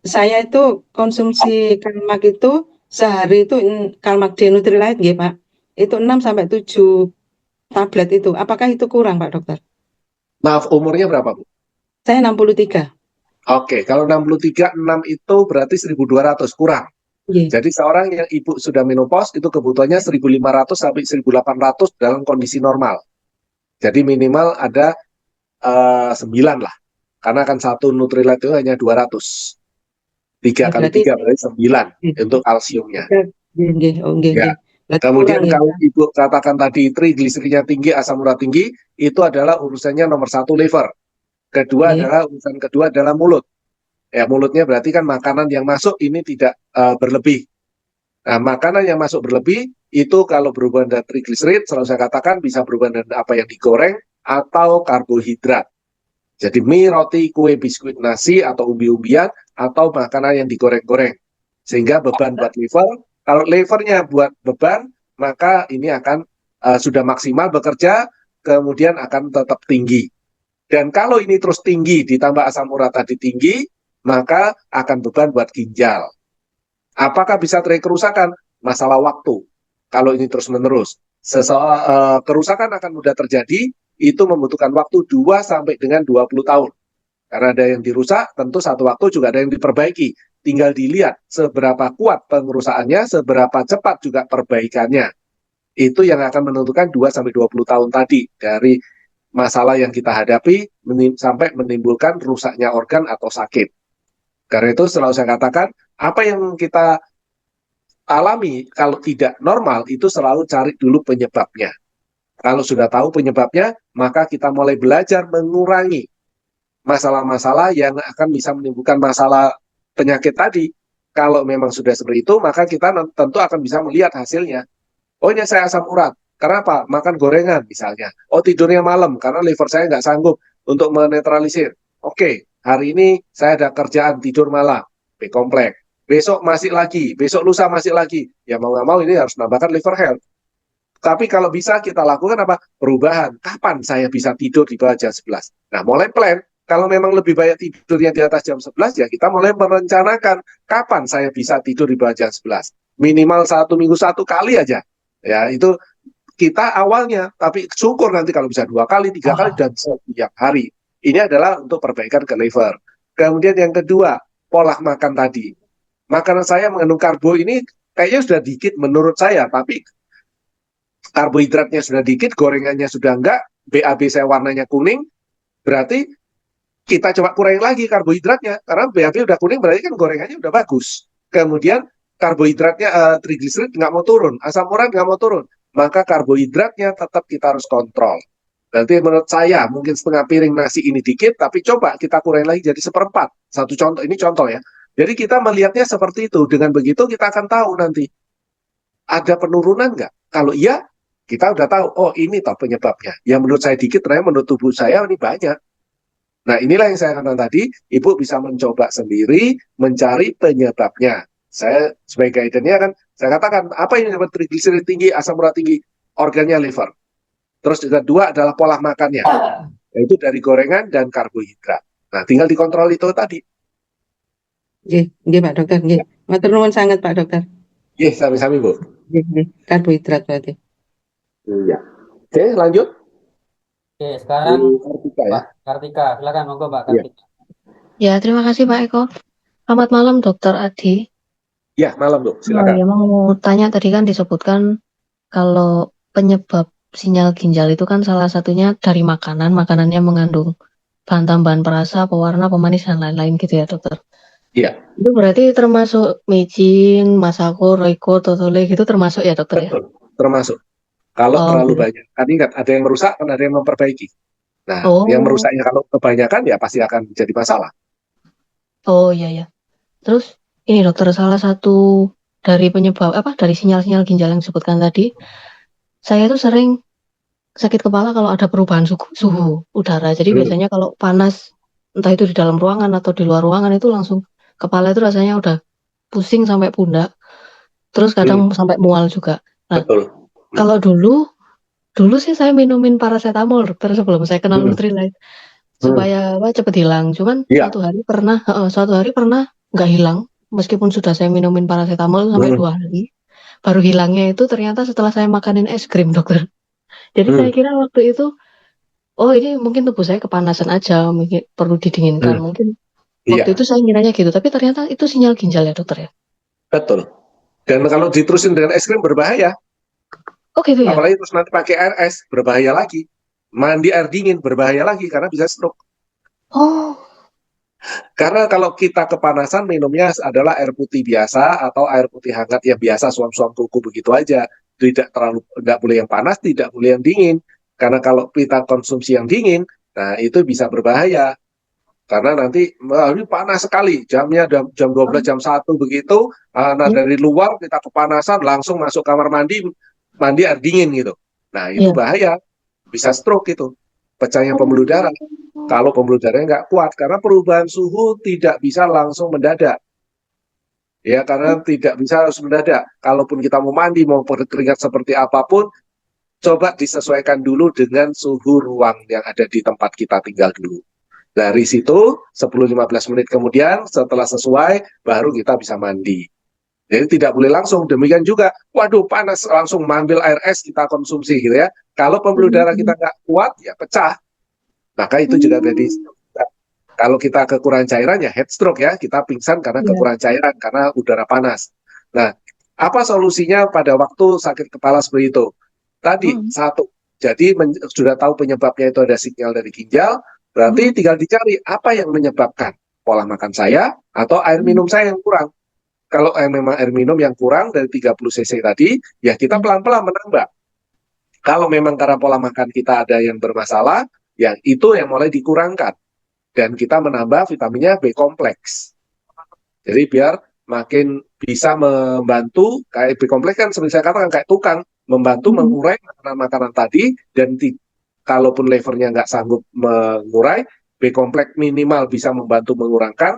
S3: saya itu konsumsi Kalmak itu sehari itu Kalmak Denutrilite nggih, Pak. Itu 6 sampai 7 tablet itu. Apakah itu kurang, Pak Dokter?
S1: maaf umurnya berapa Bu?
S3: Saya 63.
S1: Oke, kalau 63, 6 itu berarti 1.200 kurang.
S3: Nggih.
S1: Jadi seorang yang ibu sudah menopause itu kebutuhannya 1.500 sampai 1.800 dalam kondisi normal. Jadi minimal ada 9 lah. Karena kan satu Nutrilite itu hanya 200. Tiga
S3: Ya,
S1: kali
S3: berarti
S1: 3 berarti 9
S3: nggih.
S1: untuk kalsiumnya.
S3: Nggih, nggih. Oh, nggih,
S1: Ya.
S3: nggih. Berarti kurang
S1: Kemudian
S3: ya,
S1: kalau
S3: Pak.
S1: ibu katakan tadi trigliseridnya tinggi, asam urat tinggi, itu adalah urusannya nomor 1 liver.
S3: Nggih.
S1: Urusan kedua adalah mulut. Ya, mulutnya berarti kan makanan yang masuk ini tidak berlebih. Nah, makanan yang masuk berlebih itu kalau berhubungan dengan trigliserid, selalu saya katakan bisa berhubungan dengan apa yang digoreng atau karbohidrat. Jadi mie, roti, kue, biskuit, nasi, atau umbi-umbian, atau makanan yang digoreng-goreng. Sehingga beban buat liver, kalau livernya buat beban, maka ini akan sudah maksimal bekerja, kemudian akan tetap tinggi. Dan kalau ini terus tinggi, ditambah asam urat tadi tinggi, maka akan beban buat ginjal. Apakah bisa terjadi kerusakan? Masalah waktu. Kalau ini terus-menerus. Kerusakan akan mudah terjadi, itu membutuhkan waktu 2 sampai dengan 20 tahun. Karena ada yang dirusak, tentu satu waktu juga ada yang diperbaiki. Tinggal dilihat seberapa kuat pengerusakannya, seberapa cepat juga perbaikannya. Itu yang akan menentukan 2 sampai 20 tahun tadi dari masalah yang kita hadapi sampai menimbulkan rusaknya organ atau sakit. Karena itu selalu saya katakan, apa yang kita alami kalau tidak normal itu selalu cari dulu penyebabnya. Kalau sudah tahu penyebabnya, maka kita mulai belajar mengurangi masalah-masalah yang akan bisa menimbulkan masalah penyakit tadi. Kalau memang sudah seperti itu, maka kita tentu akan bisa melihat hasilnya. Oh, ini saya asam urat. Kenapa? Makan gorengan misalnya. Oh, tidurnya malam karena liver saya nggak sanggup untuk menetralisir. Oke, hari ini saya ada kerjaan tidur malam, B kompleks. Besok masih lagi, besok lusa masih lagi. Ya mau nggak mau ini harus menambahkan liver health. Tapi kalau bisa kita lakukan apa? Perubahan. Kapan saya bisa tidur di bawah jam 11? Nah, mulai plan. Kalau memang lebih banyak tidurnya di atas jam 11, ya kita mulai merencanakan kapan saya bisa tidur di bawah jam 11. Minimal 1 minggu 1 kali aja. Ya, itu kita awalnya, tapi syukur nanti kalau bisa 2 kali, 3 kali, dan setiap hari. Ini adalah untuk perbaikan ke liver. Kemudian yang kedua, pola makan tadi. Makanan saya mengandung karbo ini kayaknya sudah dikit menurut saya, tapi karbohidratnya sudah dikit, gorengannya sudah enggak, BAB saya warnanya kuning, berarti kita coba kurangi lagi karbohidratnya, karena BAB udah kuning berarti kan gorengannya udah bagus. Kemudian karbohidratnya, trigliserid nggak mau turun, asam urat nggak mau turun, maka karbohidratnya tetap kita harus kontrol. Berarti menurut saya mungkin setengah piring nasi ini dikit, tapi coba kita kurangi lagi jadi seperempat. Satu contoh, ini contoh ya. Jadi kita melihatnya seperti itu. Dengan begitu kita akan tahu nanti ada penurunan nggak. Kalau iya, kita udah tahu, oh ini toh penyebabnya. Yang menurut saya dikit, ternyata menurut tubuh saya ini banyak. Nah inilah yang saya katakan tadi, Ibu bisa mencoba sendiri mencari penyebabnya. Saya sebagai guidannya kan, saya katakan, apa yang menyebabkan trigliserid tinggi, asam urat tinggi, organnya liver. Terus yang kedua adalah pola makannya, yaitu dari gorengan dan karbohidrat. Nah tinggal dikontrol itu tadi.
S3: Nggih, Pak Dokter, nggih. Matur nuwun sangat Pak Dokter.
S1: Iya, sami-sami Bu.
S3: Nggih, karbohidrat berarti.
S1: Iya. Oke, lanjut.
S2: Oke, sekarang
S1: Bu Kartika ya.
S2: Pak Kartika, silakan monggo Pak
S1: Iya.
S2: Kartika.
S4: Ya, terima kasih Pak Eko. Selamat malam Dokter Adi.
S1: Ya, malam Bu,
S4: Oh
S1: silakan.
S4: ya, mau tanya tadi kan disebutkan kalau penyebab sinyal ginjal itu kan salah satunya dari makanan, makanannya mengandung bahan tambahan perasa, pewarna, pemanis dan lain-lain gitu ya Dokter.
S1: Iya,
S4: Itu berarti termasuk micin, masako, roiko, totole gitu termasuk ya Dokter ya?
S1: betul. Termasuk. Kalau
S4: Oh,
S1: terlalu
S4: gitu.
S1: banyak. Kan ingat, ada yang merusak, kan ada yang memperbaiki. Nah, yang
S4: Oh,
S1: merusaknya kalau kebanyakan ya pasti akan jadi masalah.
S4: oh iya ya. Terus ini Dokter, salah satu dari penyebab dari sinyal-sinyal ginjal yang disebutkan tadi, saya tuh sering sakit kepala kalau ada perubahan suhu udara. Jadi biasanya kalau panas, entah itu di dalam ruangan atau di luar ruangan, itu langsung kepala itu rasanya udah pusing sampai pundak. Terus kadang sampai mual juga. Nah,
S1: Betul.
S4: kalau dulu sih saya minumin paracetamol Dokter sebelum saya kenal Nutrilite supaya cepet hilang. Cuman
S1: Iya.
S4: suatu hari pernah nggak hilang, meskipun sudah saya minumin paracetamol sampai 2 hari. Baru hilangnya itu ternyata setelah saya makanin es krim Dokter. Jadi saya kira waktu itu, oh ini mungkin tubuh saya kepanasan aja, mungkin perlu didinginkan. Mungkin waktu
S1: Iya,
S4: itu saya ngiranya gitu, tapi ternyata itu sinyal ginjal ya Dokter ya?
S1: betul. Dan kalau diterusin dengan es krim berbahaya.
S4: Oh gitu ya?
S1: Apalagi terus nanti pakai air es, berbahaya lagi. Mandi air dingin, berbahaya lagi karena bisa stroke.
S4: Oh,
S1: Karena kalau kita kepanasan minumnya adalah air putih biasa atau air putih hangat yang biasa suam-suam kuku begitu aja. Tidak boleh yang panas, tidak boleh yang dingin. Karena kalau kita konsumsi yang dingin, nah itu bisa berbahaya. Karena nanti ini panas sekali, jamnya jam 12, jam 1 begitu. Nah,
S4: Ya,
S1: dari luar kita kepanasan, langsung masuk kamar mandi, mandi air dingin gitu. Nah, itu
S4: ya.
S1: bahaya, bisa stroke itu, pecahnya
S4: Oh,
S1: pembuluh darah. Kalau pembuluh darahnya nggak kuat, karena perubahan suhu tidak bisa langsung mendadak. Ya, karena tidak bisa harus mendadak. Kalaupun kita mau mandi, mau berkeringat seperti apapun, coba disesuaikan dulu dengan suhu ruang yang ada di tempat kita tinggal dulu. Dari situ 10-15 menit kemudian setelah sesuai baru kita bisa mandi. Jadi tidak boleh langsung. Demikian juga, waduh panas langsung mengambil air es kita konsumsi gitu ya. Kalau pembuluh darah kita nggak kuat ya pecah. Maka itu juga jadi kalau kita kekurangan cairan ya head stroke ya, kita pingsan karena
S4: ya.
S1: kekurangan cairan karena udara panas. Nah, apa solusinya pada waktu sakit kepala seperti itu? Tadi satu, jadi sudah tahu penyebabnya itu ada sinyal dari ginjal, berarti tinggal dicari apa yang menyebabkan pola makan saya atau air minum saya yang kurang. Kalau memang air minum yang kurang dari 30 cc tadi, ya kita pelan-pelan menambah. Kalau memang karena pola makan kita ada yang bermasalah, yang itu yang mulai dikurangkan. Dan kita menambah vitaminnya B kompleks. Jadi biar makin bisa membantu, kayak B kompleks kan seperti saya katakan kayak tukang, membantu mengurai makanan-makanan tadi, dan kalaupun levernya nggak sanggup mengurai, B kompleks minimal bisa membantu mengurangkan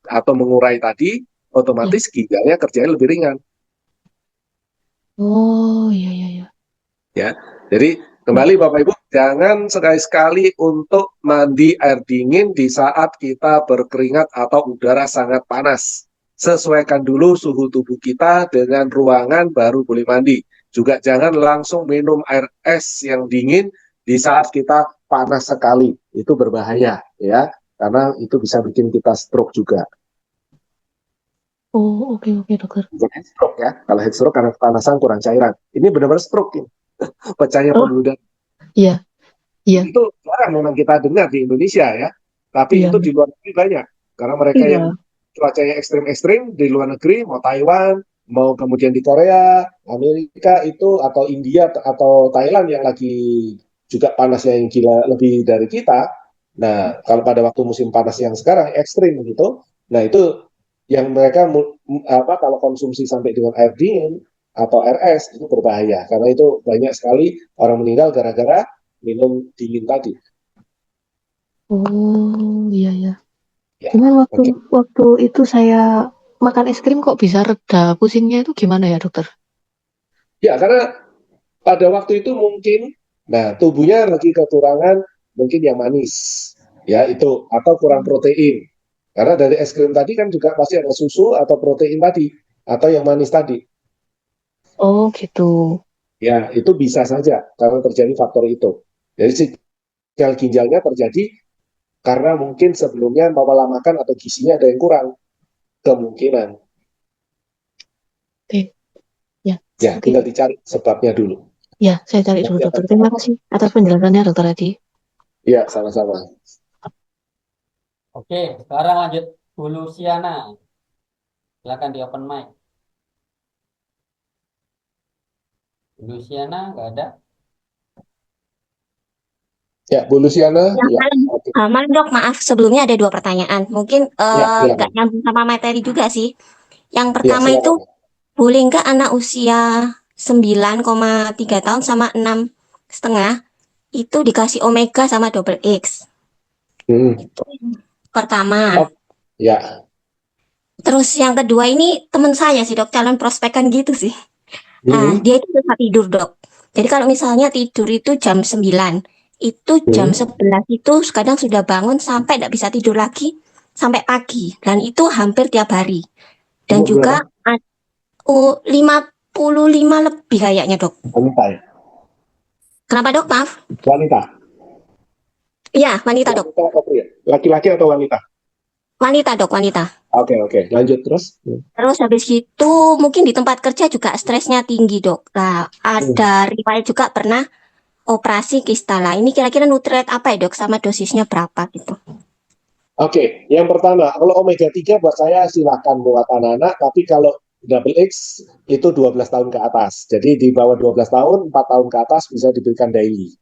S1: atau mengurai tadi,
S4: Ya.
S1: otomatis ginjalnya kerjanya lebih ringan.
S4: Oh, iya, iya, iya.
S1: Ya, jadi kembali Bapak Ibu, jangan sekali-sekali untuk mandi air dingin di saat kita berkeringat atau udara sangat panas. Sesuaikan dulu suhu tubuh kita dengan ruangan baru boleh mandi. Juga jangan langsung minum air es yang dingin di saat kita panas sekali. Itu berbahaya ya, karena itu bisa bikin kita stroke juga.
S4: Oh, oke, oke, dokter.
S1: Bukan head stroke ya. Kalau head stroke karena kepanasan kurang cairan. Ini benar-benar stroke ini. Pecahnya
S4: Oh,
S1: pembuluh darah.
S4: iya, iya,
S1: Itu jarang memang kita dengar di Indonesia ya, tapi
S4: iya,
S1: itu di luar negeri banyak, karena mereka yang
S4: iya.
S1: cuacanya ekstrim-ekstrim di luar negeri, mau Taiwan, mau kemudian di Korea, Amerika itu, atau India atau Thailand yang lagi juga panasnya yang gila lebih dari kita. Nah, kalau pada waktu musim panas yang sekarang ekstrim gitu, nah itu yang mereka kalau konsumsi sampai dengan air dingin atau air es itu berbahaya, karena itu banyak sekali orang meninggal gara-gara minum dingin tadi.
S4: Oh, iya, iya.
S1: Ya,
S4: Cuman waktu
S1: oke.
S4: waktu itu saya makan es krim kok bisa reda pusingnya itu gimana ya, dokter?
S1: Ya, karena pada waktu itu mungkin, nah tubuhnya lagi kekurangan mungkin yang manis, ya itu, atau kurang protein. Karena dari es krim tadi kan juga pasti ada susu atau protein tadi, atau yang manis tadi.
S4: Oh, gitu.
S1: Ya, itu bisa saja karena terjadi faktor itu. Jadi sinyal ginjalnya terjadi karena mungkin sebelumnya pola makan atau gizinya ada yang kurang, kemungkinan.
S4: Oke, ya,
S1: Ya,
S4: oke.
S1: tinggal dicari sebabnya dulu.
S4: Ya, saya cari dulu,
S1: Nanti
S4: dokter.
S1: akan
S4: Terima
S1: tahu.
S4: kasih atas penjelasannya, dokter Adi.
S1: Ya, sama-sama.
S2: Oke, sekarang lanjut Bu Luciana. Silakan di open mic. Bu Luciana nggak ada?
S1: Ya, Bu Luciana.
S5: Ya,
S1: Ya,
S5: malam.
S1: oke.
S5: Malam dok, maaf sebelumnya ada dua pertanyaan. Mungkin
S1: Ya,
S5: nggak
S1: silakan.
S5: nyambung sama materi juga sih. Yang
S1: Ya,
S5: pertama itu,
S1: silakan.
S5: boleh nggak anak usia 9,3 tahun sama 6,5 itu dikasih omega sama double X?
S1: Hmm.
S5: Itu yang pertama.
S1: Oh, ya.
S5: Terus yang kedua ini teman saya sih dok, calon prospekan gitu sih. Nah,
S1: Hmm.
S5: dia itu susah tidur dok. Jadi kalau misalnya tidur itu jam 9, itu jam
S1: Hmm.
S5: 11 itu kadang sudah bangun sampai tidak bisa tidur lagi sampai pagi. Dan itu hampir tiap hari. Dan
S1: Umur
S5: juga
S1: berapa?
S5: 55 lebih kayaknya dok.
S1: Wanita ya?
S5: Kenapa dok? Maaf.
S1: Wanita.
S5: Iya, wanita dok.
S1: Wanita atau pria? Laki-laki atau wanita?
S5: Wanita dok, wanita.
S1: Oke, oke. Lanjut terus.
S5: Terus habis itu mungkin di tempat kerja juga stresnya tinggi dok. Nah, ada riwayat juga pernah operasi kista lah. Ini kira-kira nutrient apa ya dok? Sama dosisnya berapa gitu?
S1: Oke, yang pertama, kalau omega 3 buat saya silakan buat anak-anak, tapi kalau double X itu 12 tahun ke atas. Jadi di bawah 12 tahun, 4 tahun ke atas bisa diberikan daily.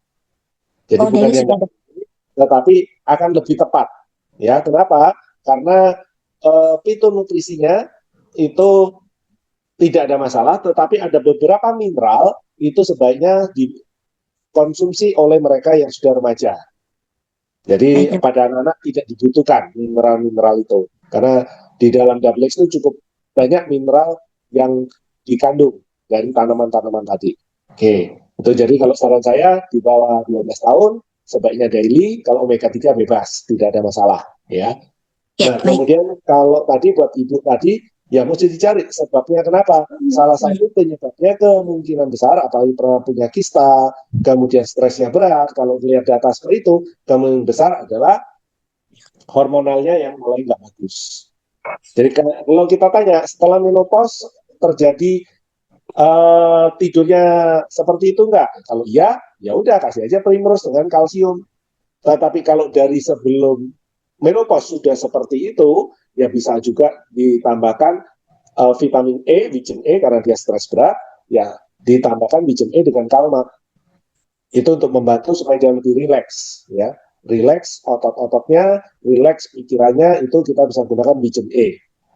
S1: Jadi
S5: Oh,
S1: bukan
S5: daily
S1: yang
S5: sudah dok.
S1: tetapi akan lebih tepat. Ya, kenapa? Karena fitonutrisinya itu tidak ada masalah, tetapi ada beberapa mineral itu sebaiknya dikonsumsi oleh mereka yang sudah remaja. Jadi
S5: Baik, Dok.
S1: pada anak-anak tidak dibutuhkan mineral-mineral itu. Karena di dalam double X itu cukup banyak mineral yang dikandung dari tanaman-tanaman tadi. Oke, itu jadi kalau saran saya di bawah 12 tahun sebaiknya daily, kalau omega 3 bebas, tidak ada masalah ya.
S5: Ya,
S1: Nah,
S5: baik.
S1: kemudian kalau tadi buat ibu tadi, ya mesti dicari sebabnya kenapa. Salah satu penyebabnya kemungkinan besar, apalagi pernah punya kista, kemudian stresnya berat, kalau melihat data seperti itu, kemungkinan besar adalah hormonalnya yang mulai nggak bagus. Jadi kalau kita tanya, setelah menopause terjadi tidurnya seperti itu enggak? Kalau iya, ya udah kasih aja Primrose dengan kalsium. Tetapi kalau dari sebelum menopause sudah seperti itu, ya bisa juga ditambahkan vitamin E, biji E karena dia stres berat, ya ditambahkan biji E dengan kalmat. Itu untuk membantu supaya dia lebih rileks, ya. Rileks otot-ototnya, rileks pikirannya, itu kita bisa gunakan biji E.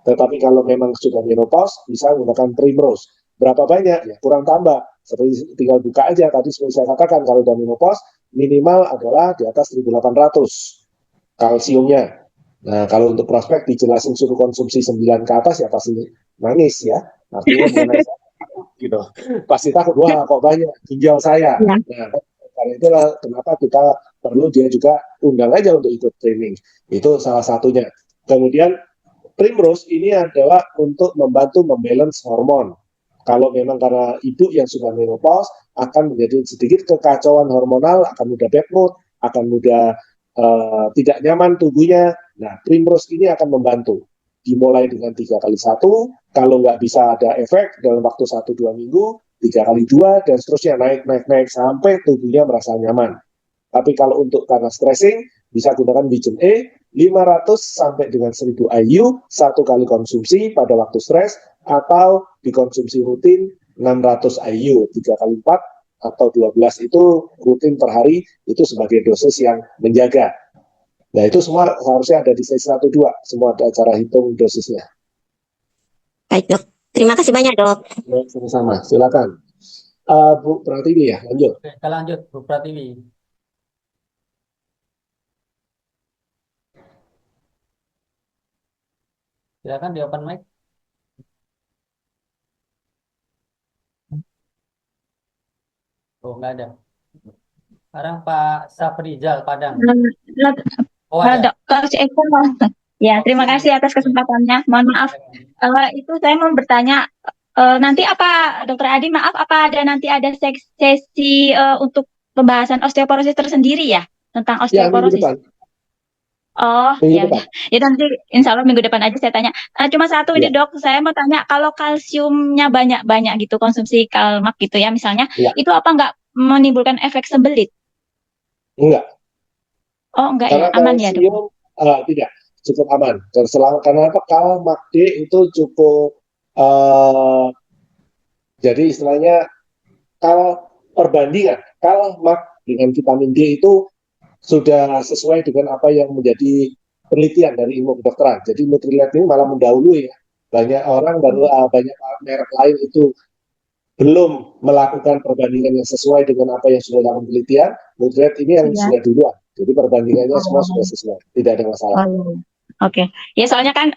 S1: Tetapi kalau memang sudah menopause, bisa menggunakan Primrose. Berapa banyak? Ya kurang tambah. Seperti tinggal buka aja. Tadi seperti saya katakan, kalau udah menopause, minimal adalah di atas 1.800 kalsiumnya. Nah, kalau untuk prospek dijelasin suruh konsumsi 9 ke atas, ya pasti nangis ya. Artinya bukan nangis, gitu. Pasti takut, wah kok banyak ginjal saya.
S5: Ya.
S1: Nah, karena itulah kenapa kita perlu dia juga undang aja untuk ikut training. Itu salah satunya. Kemudian Primrose ini adalah untuk membantu membalance hormon. Kalau memang karena ibu yang sudah menopause akan menjadi sedikit kekacauan hormonal, akan mudah bad mood, akan mudah tidak nyaman tubuhnya. Nah, Primrose ini akan membantu. Dimulai dengan 3x1, kalau nggak bisa ada efek dalam waktu 1-2 minggu, 3x2, dan seterusnya naik sampai tubuhnya merasa nyaman. Tapi kalau untuk karena stressing, bisa gunakan biji E 500 sampai dengan 1000 IU satu kali konsumsi pada waktu stres, atau dikonsumsi rutin 600 IU 3x4 atau 12 itu rutin per hari, itu sebagai dosis yang menjaga. Nah, itu semua harusnya ada di sesi 1-2, semua ada cara hitung dosisnya.
S5: Baik, Dok. Terima kasih banyak, Dok.
S1: Ya, sama-sama, silakan. Bu Pratiwi ya, lanjut.
S2: Oke, kita lanjut Bu Pratiwi. Silakan di open mic. Oh, nggak ada. Sekarang Pak Safrizal Padang. Oh, ada.
S6: Dr. Eko. Ya, terima kasih atas kesempatannya. Mohon maaf, itu saya mau bertanya, nanti apa, Dokter Adi, maaf, apa nanti ada sesi untuk pembahasan osteoporosis tersendiri ya, tentang
S1: Ya, minggu
S6: osteoporosis?
S1: depan.
S6: Oh,
S1: Minggu
S6: ya,
S1: depan.
S6: ya nanti insya Allah minggu depan aja saya tanya. Cuma satu
S1: Ya.
S6: ini, Dok, saya mau tanya, kalau kalsiumnya banyak-banyak gitu, konsumsi kalmak gitu ya misalnya,
S1: Ya.
S6: itu apa nggak menimbulkan efek sembelit?
S1: Enggak.
S6: Oh, enggak ya,
S1: Karena
S6: aman ya, Dok?
S1: kalsium tidak cukup aman. Karena apa? Kalmak D itu cukup jadi istilahnya perbandingan kalmak dengan vitamin D itu sudah sesuai dengan apa yang menjadi penelitian dari ilmu kedokteran. Jadi Nutrilite ini malah mendahului ya. Banyak orang banyak merek lain itu belum melakukan perbandingan yang sesuai dengan apa yang sudah dalam penelitian. Nutrilite ini yang
S6: Iya.
S1: sudah duluan. Jadi perbandingannya semua sudah sesuai, tidak ada masalah.
S6: Oke. Ya soalnya kan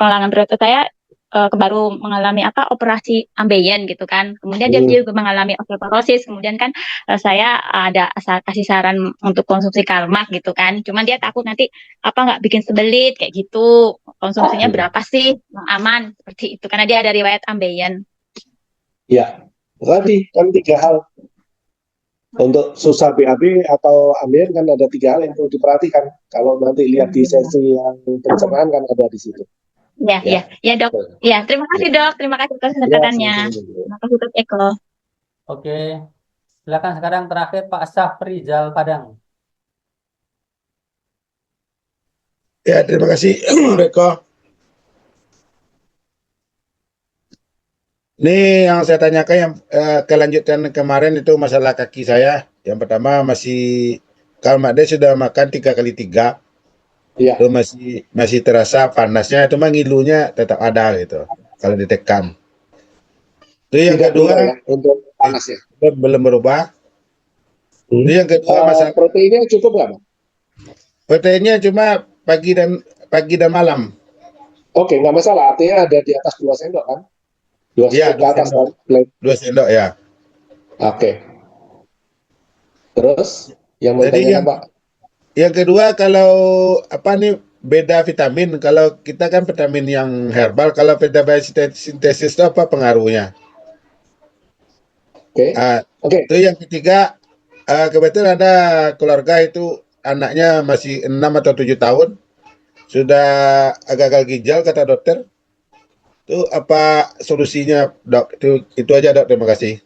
S6: pengalaman berat saya baru mengalami operasi ambeien gitu kan. Kemudian dia juga mengalami osteoporosis. Kemudian kan saya ada kasih saran untuk konsumsi kalmak gitu kan. Cuman dia takut nanti nggak bikin sebelit kayak gitu. Konsumsinya berapa sih yang aman seperti itu karena dia ada riwayat ambeien.
S1: Ya, tadi kan 3 hal. Untuk susah BAB atau ambeien kan ada 3 hal yang perlu diperhatikan. Kalau nanti lihat di sesi yang pencernaan kan ada di situ.
S6: Ya, Dok. Ya, terima kasih Dok. Terima kasih atas kesempatannya. Terima kasih Dok Eko.
S2: Oke. Silakan sekarang terakhir Pak Safrizal Padang.
S7: Ya, terima kasih Reko. Ini yang saya tanyakan yang kelanjutan kemarin itu masalah kaki saya. Yang pertama masih kalau Mak De sudah makan 3x3.
S1: Iya.
S7: Itu masih terasa panasnya, cuma ngilunya tetap ada gitu kalau ditekan. Itu yang
S1: Tidak
S7: kedua,
S1: berubah ya untuk panasnya.
S7: belum berubah. Itu yang kedua masalah
S1: Proteinnya cukup nggak, Pak?
S7: proteinnya cuma pagi dan malam.
S1: Oke, nggak masalah. Artinya ada di atas 2 sendok kan? 2
S7: Iya,
S1: sendok ke atas kan?
S7: 2 sendok ya.
S1: Oke. Terus yang mau
S7: Jadi
S1: ditanyakan, Pak?
S7: yang kedua, kalau apa nih, beda vitamin. Kalau kita kan vitamin yang herbal, kalau vitamin sintesis itu apa pengaruhnya?
S1: Oke.
S7: Ah,
S1: Oke.
S7: itu yang ketiga, kebetulan ada keluarga itu anaknya masih 6 atau 7 tahun, sudah gagal ginjal kata dokter. Itu apa solusinya, Dok? Itu aja, Dok. Terima kasih.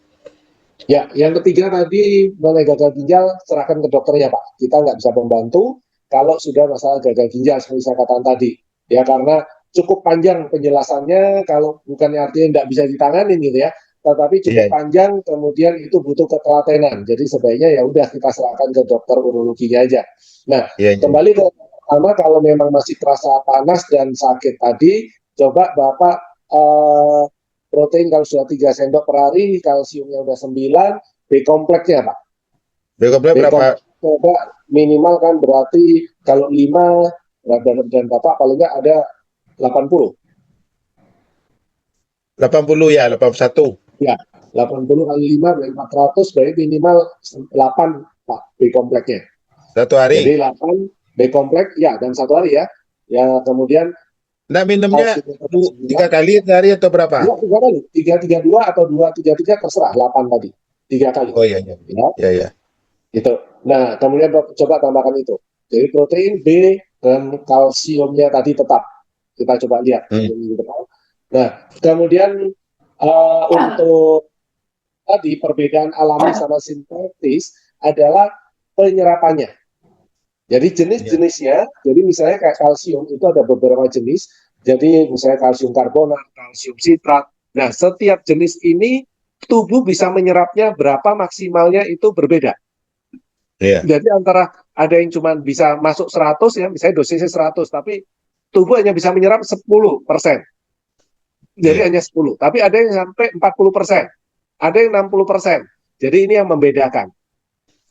S1: Ya, yang ketiga tadi mengenai gagal ginjal, serahkan ke dokternya, Pak. Kita nggak bisa membantu kalau sudah masalah gagal ginjal, seperti saya katakan tadi. Ya, karena cukup panjang penjelasannya, kalau bukannya artinya nggak bisa ditangani gitu ya, tetapi cukup
S7: Iya,
S1: panjang, kemudian itu butuh ketelatenan. Jadi sebaiknya ya udah kita serahkan ke dokter urologinya aja. Nah,
S7: iya, iya.
S1: kembali ke pertama, kalau memang masih terasa panas dan sakit tadi, coba Bapak protein kalau sudah 3 sendok per hari, kalsiumnya udah 9, B kompleksnya Pak.
S7: Berapa
S1: B
S7: berapa?
S1: kompleks minimal kan berarti kalau 5 dan Bapak paling nggak ada 80.
S7: 80 ya, 81.
S1: Ya, 80 kali 5 berarti 400, berarti minimal 8 Pak B kompleksnya.
S7: Satu
S1: Jadi
S7: hari.
S1: 8 B kompleks ya, dan 1 hari ya. Ya, kemudian
S7: Nah, minumnya
S1: kalsiumnya tetap
S7: 3
S1: 9.
S7: kali sehari atau berapa?
S1: Ya, 3 kali. 332 atau 233 terserah, 8 tadi. 3 kali.
S7: Oh iya, iya.
S1: Ya.
S7: Iya, iya.
S1: Gitu. Nah, kemudian coba tambahkan itu. Jadi protein B dan kalsiumnya tadi tetap. Kita coba lihat minggu depan. Nah, kemudian untuk tadi perbedaan alami sama sintetis adalah penyerapannya. Jadi jenis-jenisnya, jadi misalnya kayak kalsium itu ada beberapa jenis. Jadi misalnya kalsium karbonat, kalsium sitrat. Nah, setiap jenis ini tubuh bisa menyerapnya berapa maksimalnya itu berbeda.
S7: Iya.
S1: Jadi antara ada yang cuma bisa masuk 100 ya, misalnya dosisnya 100, tapi tubuh hanya bisa menyerap 10%. Jadi
S7: Iya.
S1: hanya 10, tapi ada yang sampai 40%, ada yang 60%. Jadi ini yang membedakan.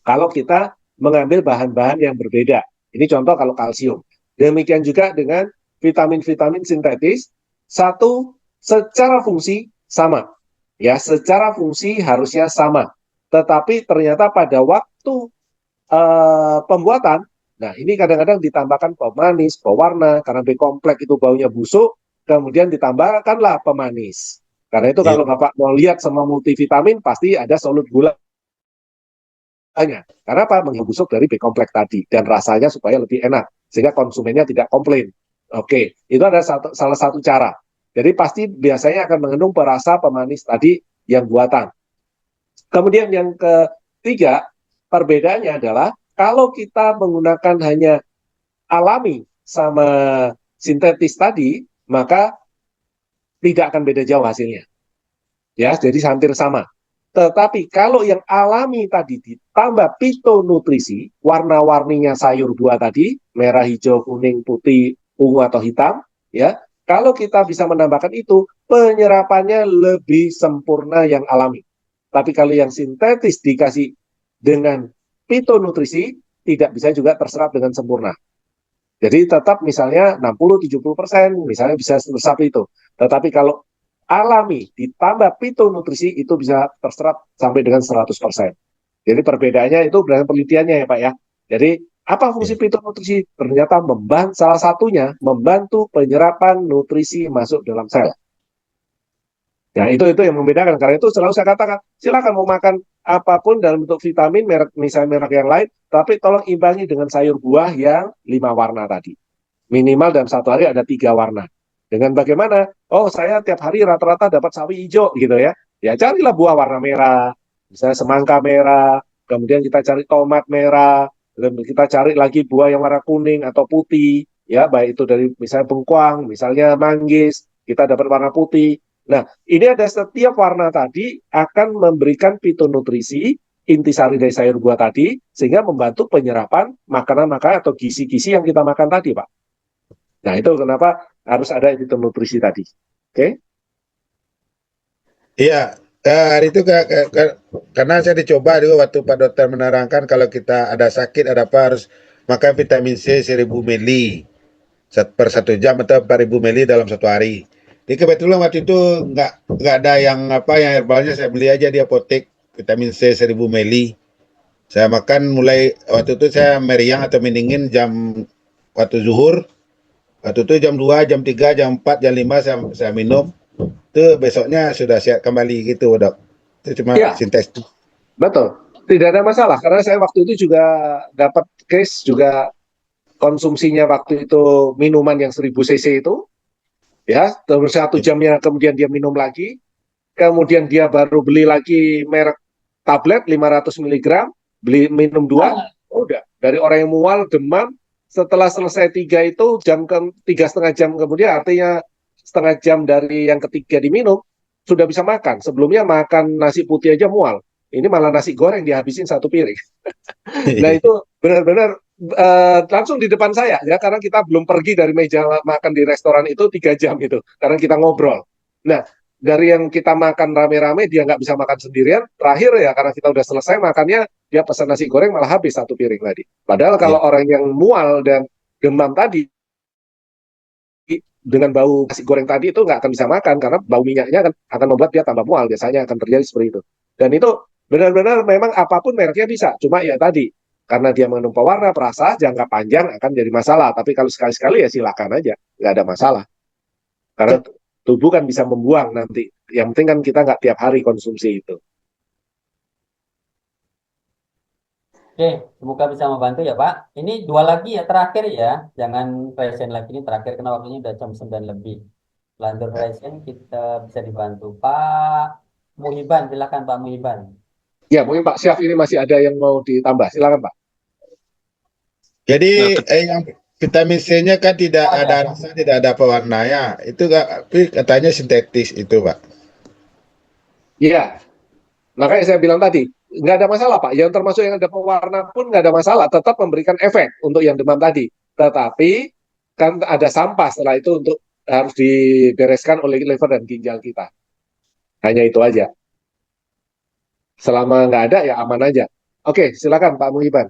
S1: Kalau kita mengambil bahan-bahan yang berbeda. Ini contoh kalau kalsium. Demikian juga dengan vitamin-vitamin sintetis, satu secara fungsi sama. Ya, secara fungsi harusnya sama. Tetapi ternyata pada waktu pembuatan, nah ini kadang-kadang ditambahkan pemanis, pewarna, karena B kompleks itu baunya busuk, kemudian ditambahkanlah pemanis. Karena itu kalau Bapak mau lihat semua multivitamin, pasti ada solut gulanya. Karena apa? Busuk dari B kompleks tadi, dan rasanya supaya lebih enak, sehingga konsumennya tidak komplain. Oke, itu ada salah satu cara. Jadi pasti biasanya akan mengandung perasa pemanis tadi yang buatan. Kemudian yang ketiga, perbedaannya adalah kalau kita menggunakan hanya alami sama sintetis tadi, maka tidak akan beda jauh hasilnya. Ya, jadi hampir sama. Tetapi kalau yang alami tadi ditambah fitonutrisi, warna-warninya sayur buah tadi, merah, hijau, kuning, putih, ungu atau hitam, ya. Kalau kita bisa menambahkan itu, penyerapannya lebih sempurna yang alami. Tapi kalau yang sintetis dikasih dengan fitonutrisi, tidak bisa juga terserap dengan sempurna. Jadi tetap misalnya 60-70%, misalnya bisa terserap itu. Tetapi kalau alami ditambah fitonutrisi, itu bisa terserap sampai dengan 100%. Jadi perbedaannya itu berdasarkan penelitiannya ya Pak ya. Jadi apa fungsi fitonutrisi? Ternyata salah satunya membantu penyerapan nutrisi masuk dalam sel. Ya, itu yang membedakan. Karena itu selalu saya katakan, silakan mau makan apapun dalam bentuk vitamin, merek misalnya merek yang lain, tapi tolong imbangi dengan sayur buah yang 5 warna tadi. Minimal dalam 1 hari ada 3 warna. Dengan bagaimana? Oh, saya tiap hari rata-rata dapat sawi hijau gitu ya. Ya carilah buah warna merah, misalnya semangka merah, kemudian kita cari tomat merah, dan kita cari lagi buah yang warna kuning atau putih, ya baik itu dari misalnya bengkuang, misalnya manggis, kita dapat warna putih. Nah, ini ada setiap warna tadi akan memberikan fitonutrisi intisari dari sayur buah tadi, sehingga membantu penyerapan makanan-makanan atau gizi-gizi yang kita makan tadi, Pak. Nah, itu kenapa harus ada editor nutrisi tadi. Oke?
S7: Iya, hari itu karena saya dicoba juga waktu Pak Dokter menerangkan kalau kita ada sakit, ada apa harus makan vitamin C 1000 mili per 1 jam atau 4000 mili dalam 1 hari. Jadi kebetulan waktu itu nggak ada yang herbalnya, saya beli aja di apotek vitamin C 1000 mili. Saya makan mulai waktu itu saya meriang atau mendingin waktu zuhur. Waktu itu jam 2, jam 3, jam 4, jam 5 saya minum. Itu besoknya sudah sehat kembali gitu, Dok. Itu cuma
S1: Iya,
S7: sintetis.
S1: betul. Tidak ada masalah, karena saya waktu itu juga dapat case juga konsumsinya waktu itu minuman yang 1000 cc itu, ya, terus 1 jamnya kemudian dia minum lagi, kemudian dia baru beli lagi merek tablet 500 mg, beli minum 2, udah. Dari orang yang mual, demam, setelah selesai 3 itu, 3,5 jam kemudian, artinya setengah jam dari yang ketiga diminum, sudah bisa makan. Sebelumnya makan nasi putih aja mual. Ini malah nasi goreng dihabisin 1 piring. Nah, itu benar-benar langsung di depan saya, ya, karena kita belum pergi dari meja makan di restoran itu 3 jam itu, karena kita ngobrol. Nah, dari yang kita makan rame-rame, dia nggak bisa makan sendirian, terakhir ya, karena kita udah selesai makannya, dia pesan nasi goreng malah habis 1 piring tadi. Padahal kalau orang yang mual dan demam tadi, dengan bau nasi goreng tadi itu nggak akan bisa makan, karena bau minyaknya akan membuat dia tambah mual, biasanya akan terjadi seperti itu. Dan itu benar-benar memang apapun mereknya bisa, cuma ya tadi, karena dia mengandung pewarna, perasa, jangka panjang akan jadi masalah. Tapi kalau sekali-sekali ya silakan aja, nggak ada masalah. Karena tubuh kan bisa membuang nanti. Yang penting kan kita nggak tiap hari konsumsi itu.
S2: Oke, semoga bisa membantu ya Pak. Ini 2 lagi ya terakhir ya. Jangan present lagi, ini terakhir karena waktunya udah jam 9 lebih. Lanjut present kita bisa dibantu. Pak Muhiban, silakan Pak Muhiban.
S1: Ya, mungkin Pak Syaf ini masih ada yang mau ditambah. Silakan Pak.
S7: Jadi yang vitamin C-nya kan tidak ada rasa, tidak ada pewarnanya. Itu tapi katanya sintetis itu, Pak.
S1: Iya, makanya saya bilang tadi, nggak ada masalah Pak. Yang termasuk yang ada pewarna pun nggak ada masalah. Tetap memberikan efek untuk yang demam tadi. Tetapi kan ada sampah setelah itu untuk harus dibereskan oleh liver dan ginjal kita. Hanya itu aja. Selama nggak ada ya aman aja. Oke, silakan Pak Muhiban.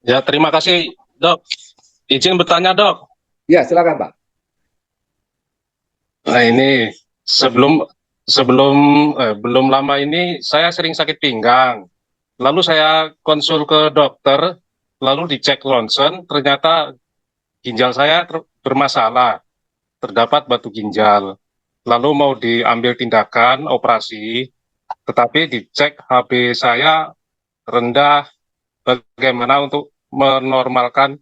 S8: Ya, terima kasih, Dok. Izin bertanya, Dok.
S1: Ya, silakan Pak.
S8: Nah, ini belum lama ini saya sering sakit pinggang. Lalu saya konsul ke dokter, lalu dicek ronsen, ternyata ginjal saya bermasalah, terdapat batu ginjal. Lalu mau diambil tindakan operasi, tetapi dicek HB saya rendah. Bagaimana untuk menormalkan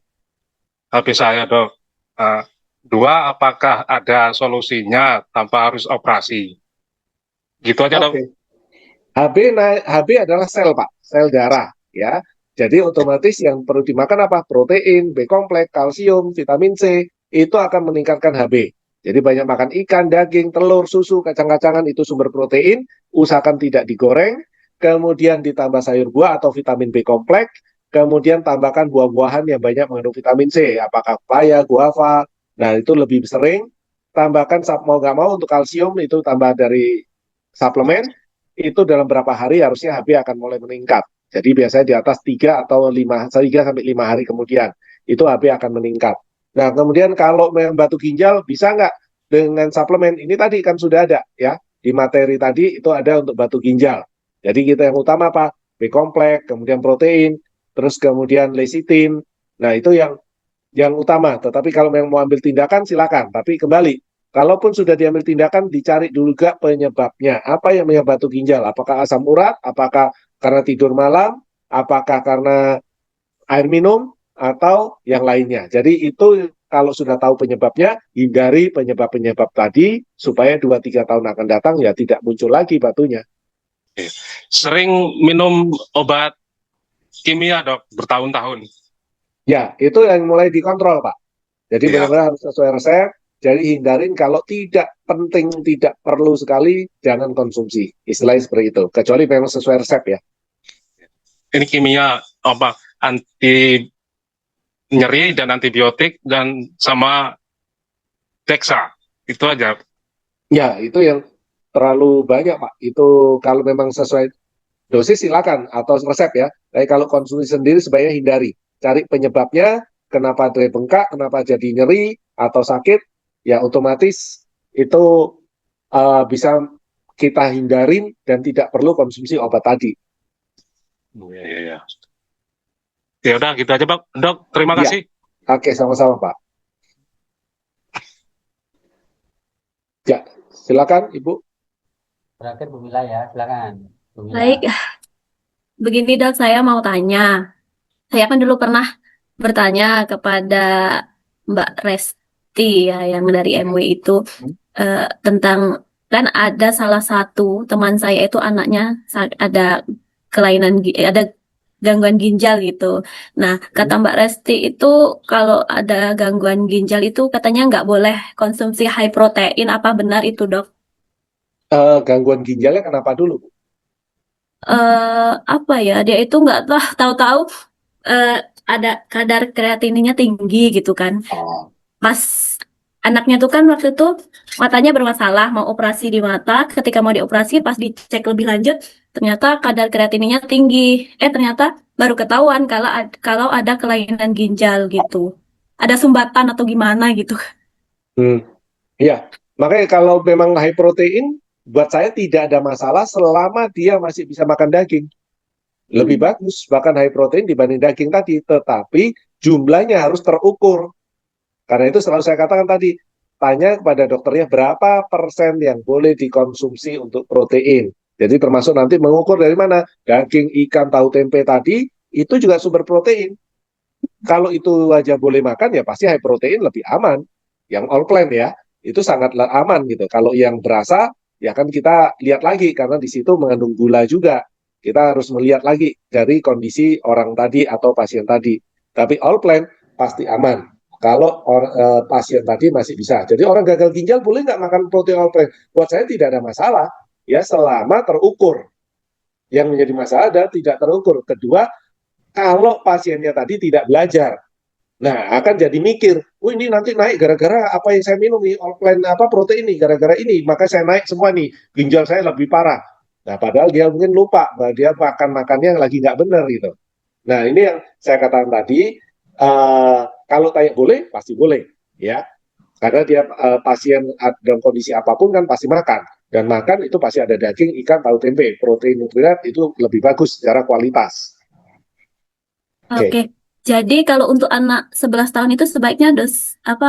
S8: HB saya, Dok? Nah, 2, apakah ada solusinya tanpa harus operasi? Gitu aja, Dok.
S1: Oke. HB adalah sel Pak, sel darah ya. Jadi otomatis yang perlu dimakan apa? Protein, B kompleks, kalsium, vitamin C, itu akan meningkatkan HB. Jadi banyak makan ikan, daging, telur, susu, kacang-kacangan itu sumber protein, usahakan tidak digoreng, kemudian ditambah sayur buah atau vitamin B kompleks, kemudian tambahkan buah-buahan yang banyak mengandung vitamin C, apakah pepaya, guava, nah itu lebih sering, tambahkan mau nggak mau untuk kalsium itu tambah dari suplemen, itu dalam berapa hari harusnya HB akan mulai meningkat. Jadi biasanya di atas 3 atau 3 sampai 5 hari kemudian, itu HB akan meningkat. Nah, kemudian kalau memang batu ginjal, bisa nggak dengan suplemen? Ini tadi kan sudah ada, ya. Di materi tadi itu ada untuk batu ginjal. Jadi kita yang utama apa? B kompleks, kemudian protein, terus kemudian lecithin. Nah, itu yang utama. Tetapi kalau memang mau ambil tindakan, silakan. Tapi kembali, kalaupun sudah diambil tindakan, dicari dulu juga penyebabnya. Apa yang menyebabkan batu ginjal? Apakah asam urat? Apakah karena tidur malam? Apakah karena air minum? Atau yang lainnya. Jadi itu kalau sudah tahu penyebabnya, hindari penyebab-penyebab tadi, supaya 2-3 tahun akan datang, ya tidak muncul lagi batunya.
S8: Sering minum obat kimia, Dok, bertahun-tahun.
S1: Ya, itu yang mulai dikontrol, Pak. Jadi benar-benar harus sesuai resep, Jadi hindarin kalau tidak penting, tidak perlu sekali, jangan konsumsi. Istilahnya seperti itu. Kecuali memang sesuai resep ya.
S8: Ini kimia apa anti nyeri dan antibiotik dan sama Dexa. Itu aja.
S1: Ya, itu yang terlalu banyak, Pak. Itu kalau memang sesuai dosis silakan atau resep ya. Tapi kalau konsumsi sendiri sebaiknya hindari. Cari penyebabnya, kenapa dia bengkak, kenapa jadi nyeri atau sakit, ya otomatis itu bisa kita hindarin dan tidak perlu konsumsi obat tadi.
S8: Iya. Ya udah gitu aja, Pak. Dok, terima
S1: Ya.
S8: kasih.
S1: Oke, sama-sama, Pak. Ya, silakan Ibu.
S2: Terakhir Bu Mila ya, silakan. Bu Mila.
S9: Baik, begini Dok, saya mau tanya. Saya kan dulu pernah bertanya kepada Mbak Resti ya, yang dari MW itu tentang, kan ada salah satu teman saya itu anaknya ada ada gangguan ginjal gitu. Nah, kata Mbak Resti itu kalau ada gangguan ginjal itu katanya nggak boleh konsumsi high protein. Apa benar itu, Dok?
S1: Gangguan ginjalnya kenapa dulu, Bu?
S9: Apa ya, dia itu nggak tahu-tahu ada kadar kreatinnya tinggi gitu kan. Pas anaknya tuh kan waktu itu matanya bermasalah, mau operasi di mata. Ketika mau dioperasi, pas dicek lebih lanjut, ternyata kadar kreatinnya tinggi. Ternyata baru ketahuan kalau ada kelainan ginjal gitu. Ada sumbatan atau gimana gitu.
S1: Iya, makanya kalau memang high protein, buat saya tidak ada masalah selama dia masih bisa makan daging. Lebih bagus bahkan high protein dibanding daging tadi, tetapi jumlahnya harus terukur. Karena itu selalu saya katakan tadi, tanya kepada dokternya berapa persen yang boleh dikonsumsi untuk protein. Jadi termasuk nanti mengukur dari mana. Daging, ikan, tahu, tempe tadi, itu juga sumber protein. Kalau itu aja boleh makan, ya pasti high protein lebih aman. Yang all plant ya, itu sangat aman gitu. Kalau yang berasa, ya kan kita lihat lagi, karena di situ mengandung gula juga. Kita harus melihat lagi dari kondisi orang tadi atau pasien tadi. Tapi all plant pasti aman. Kalau pasien tadi masih bisa. Jadi orang gagal ginjal boleh nggak makan protein all plant? Buat saya tidak ada masalah. Ya selama terukur. Yang menjadi masalah adalah tidak terukur. Kedua, kalau pasiennya tadi tidak belajar. Nah, akan jadi mikir, ini nanti naik gara-gara apa yang saya minum nih, all plant apa protein nih, gara-gara ini, maka saya naik semua nih, ginjal saya lebih parah. Nah, padahal dia mungkin lupa bahwa dia makan-makannya lagi nggak benar gitu. Nah, ini yang saya katakan tadi, kalau tanya boleh, pasti boleh, ya. Karena dia pasien dalam kondisi apapun kan pasti makan. Dan makan itu pasti ada daging, ikan, tahu, tempe. Protein nutrient itu lebih bagus secara kualitas.
S9: Oke. Jadi kalau untuk anak 11 tahun itu sebaiknya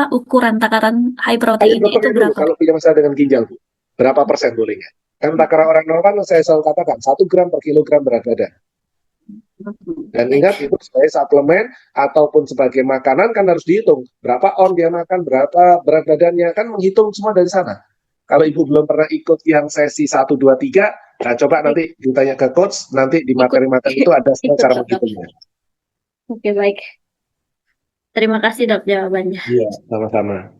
S9: ukuran takaran high protein itu
S1: Dokternya dulu,
S9: berapa?
S1: kalau punya masalah dengan ginjal, Bu, berapa persen bolehnya? Kan takaran orang normal saya selalu katakan 1 gram per kilogram berat badan. Dan ingat itu sebagai suplemen ataupun sebagai makanan kan harus dihitung. Berapa on dia makan, berapa berat badannya, kan menghitung semua dari sana. Kalau Ibu belum pernah ikut yang sesi 1, 2, 3, nah coba nanti ditanya ke coach, nanti di materi-materi itu ada cara menghitungnya.
S9: Oke, baik. Terima kasih Dok jawabannya.
S1: Iya, sama-sama.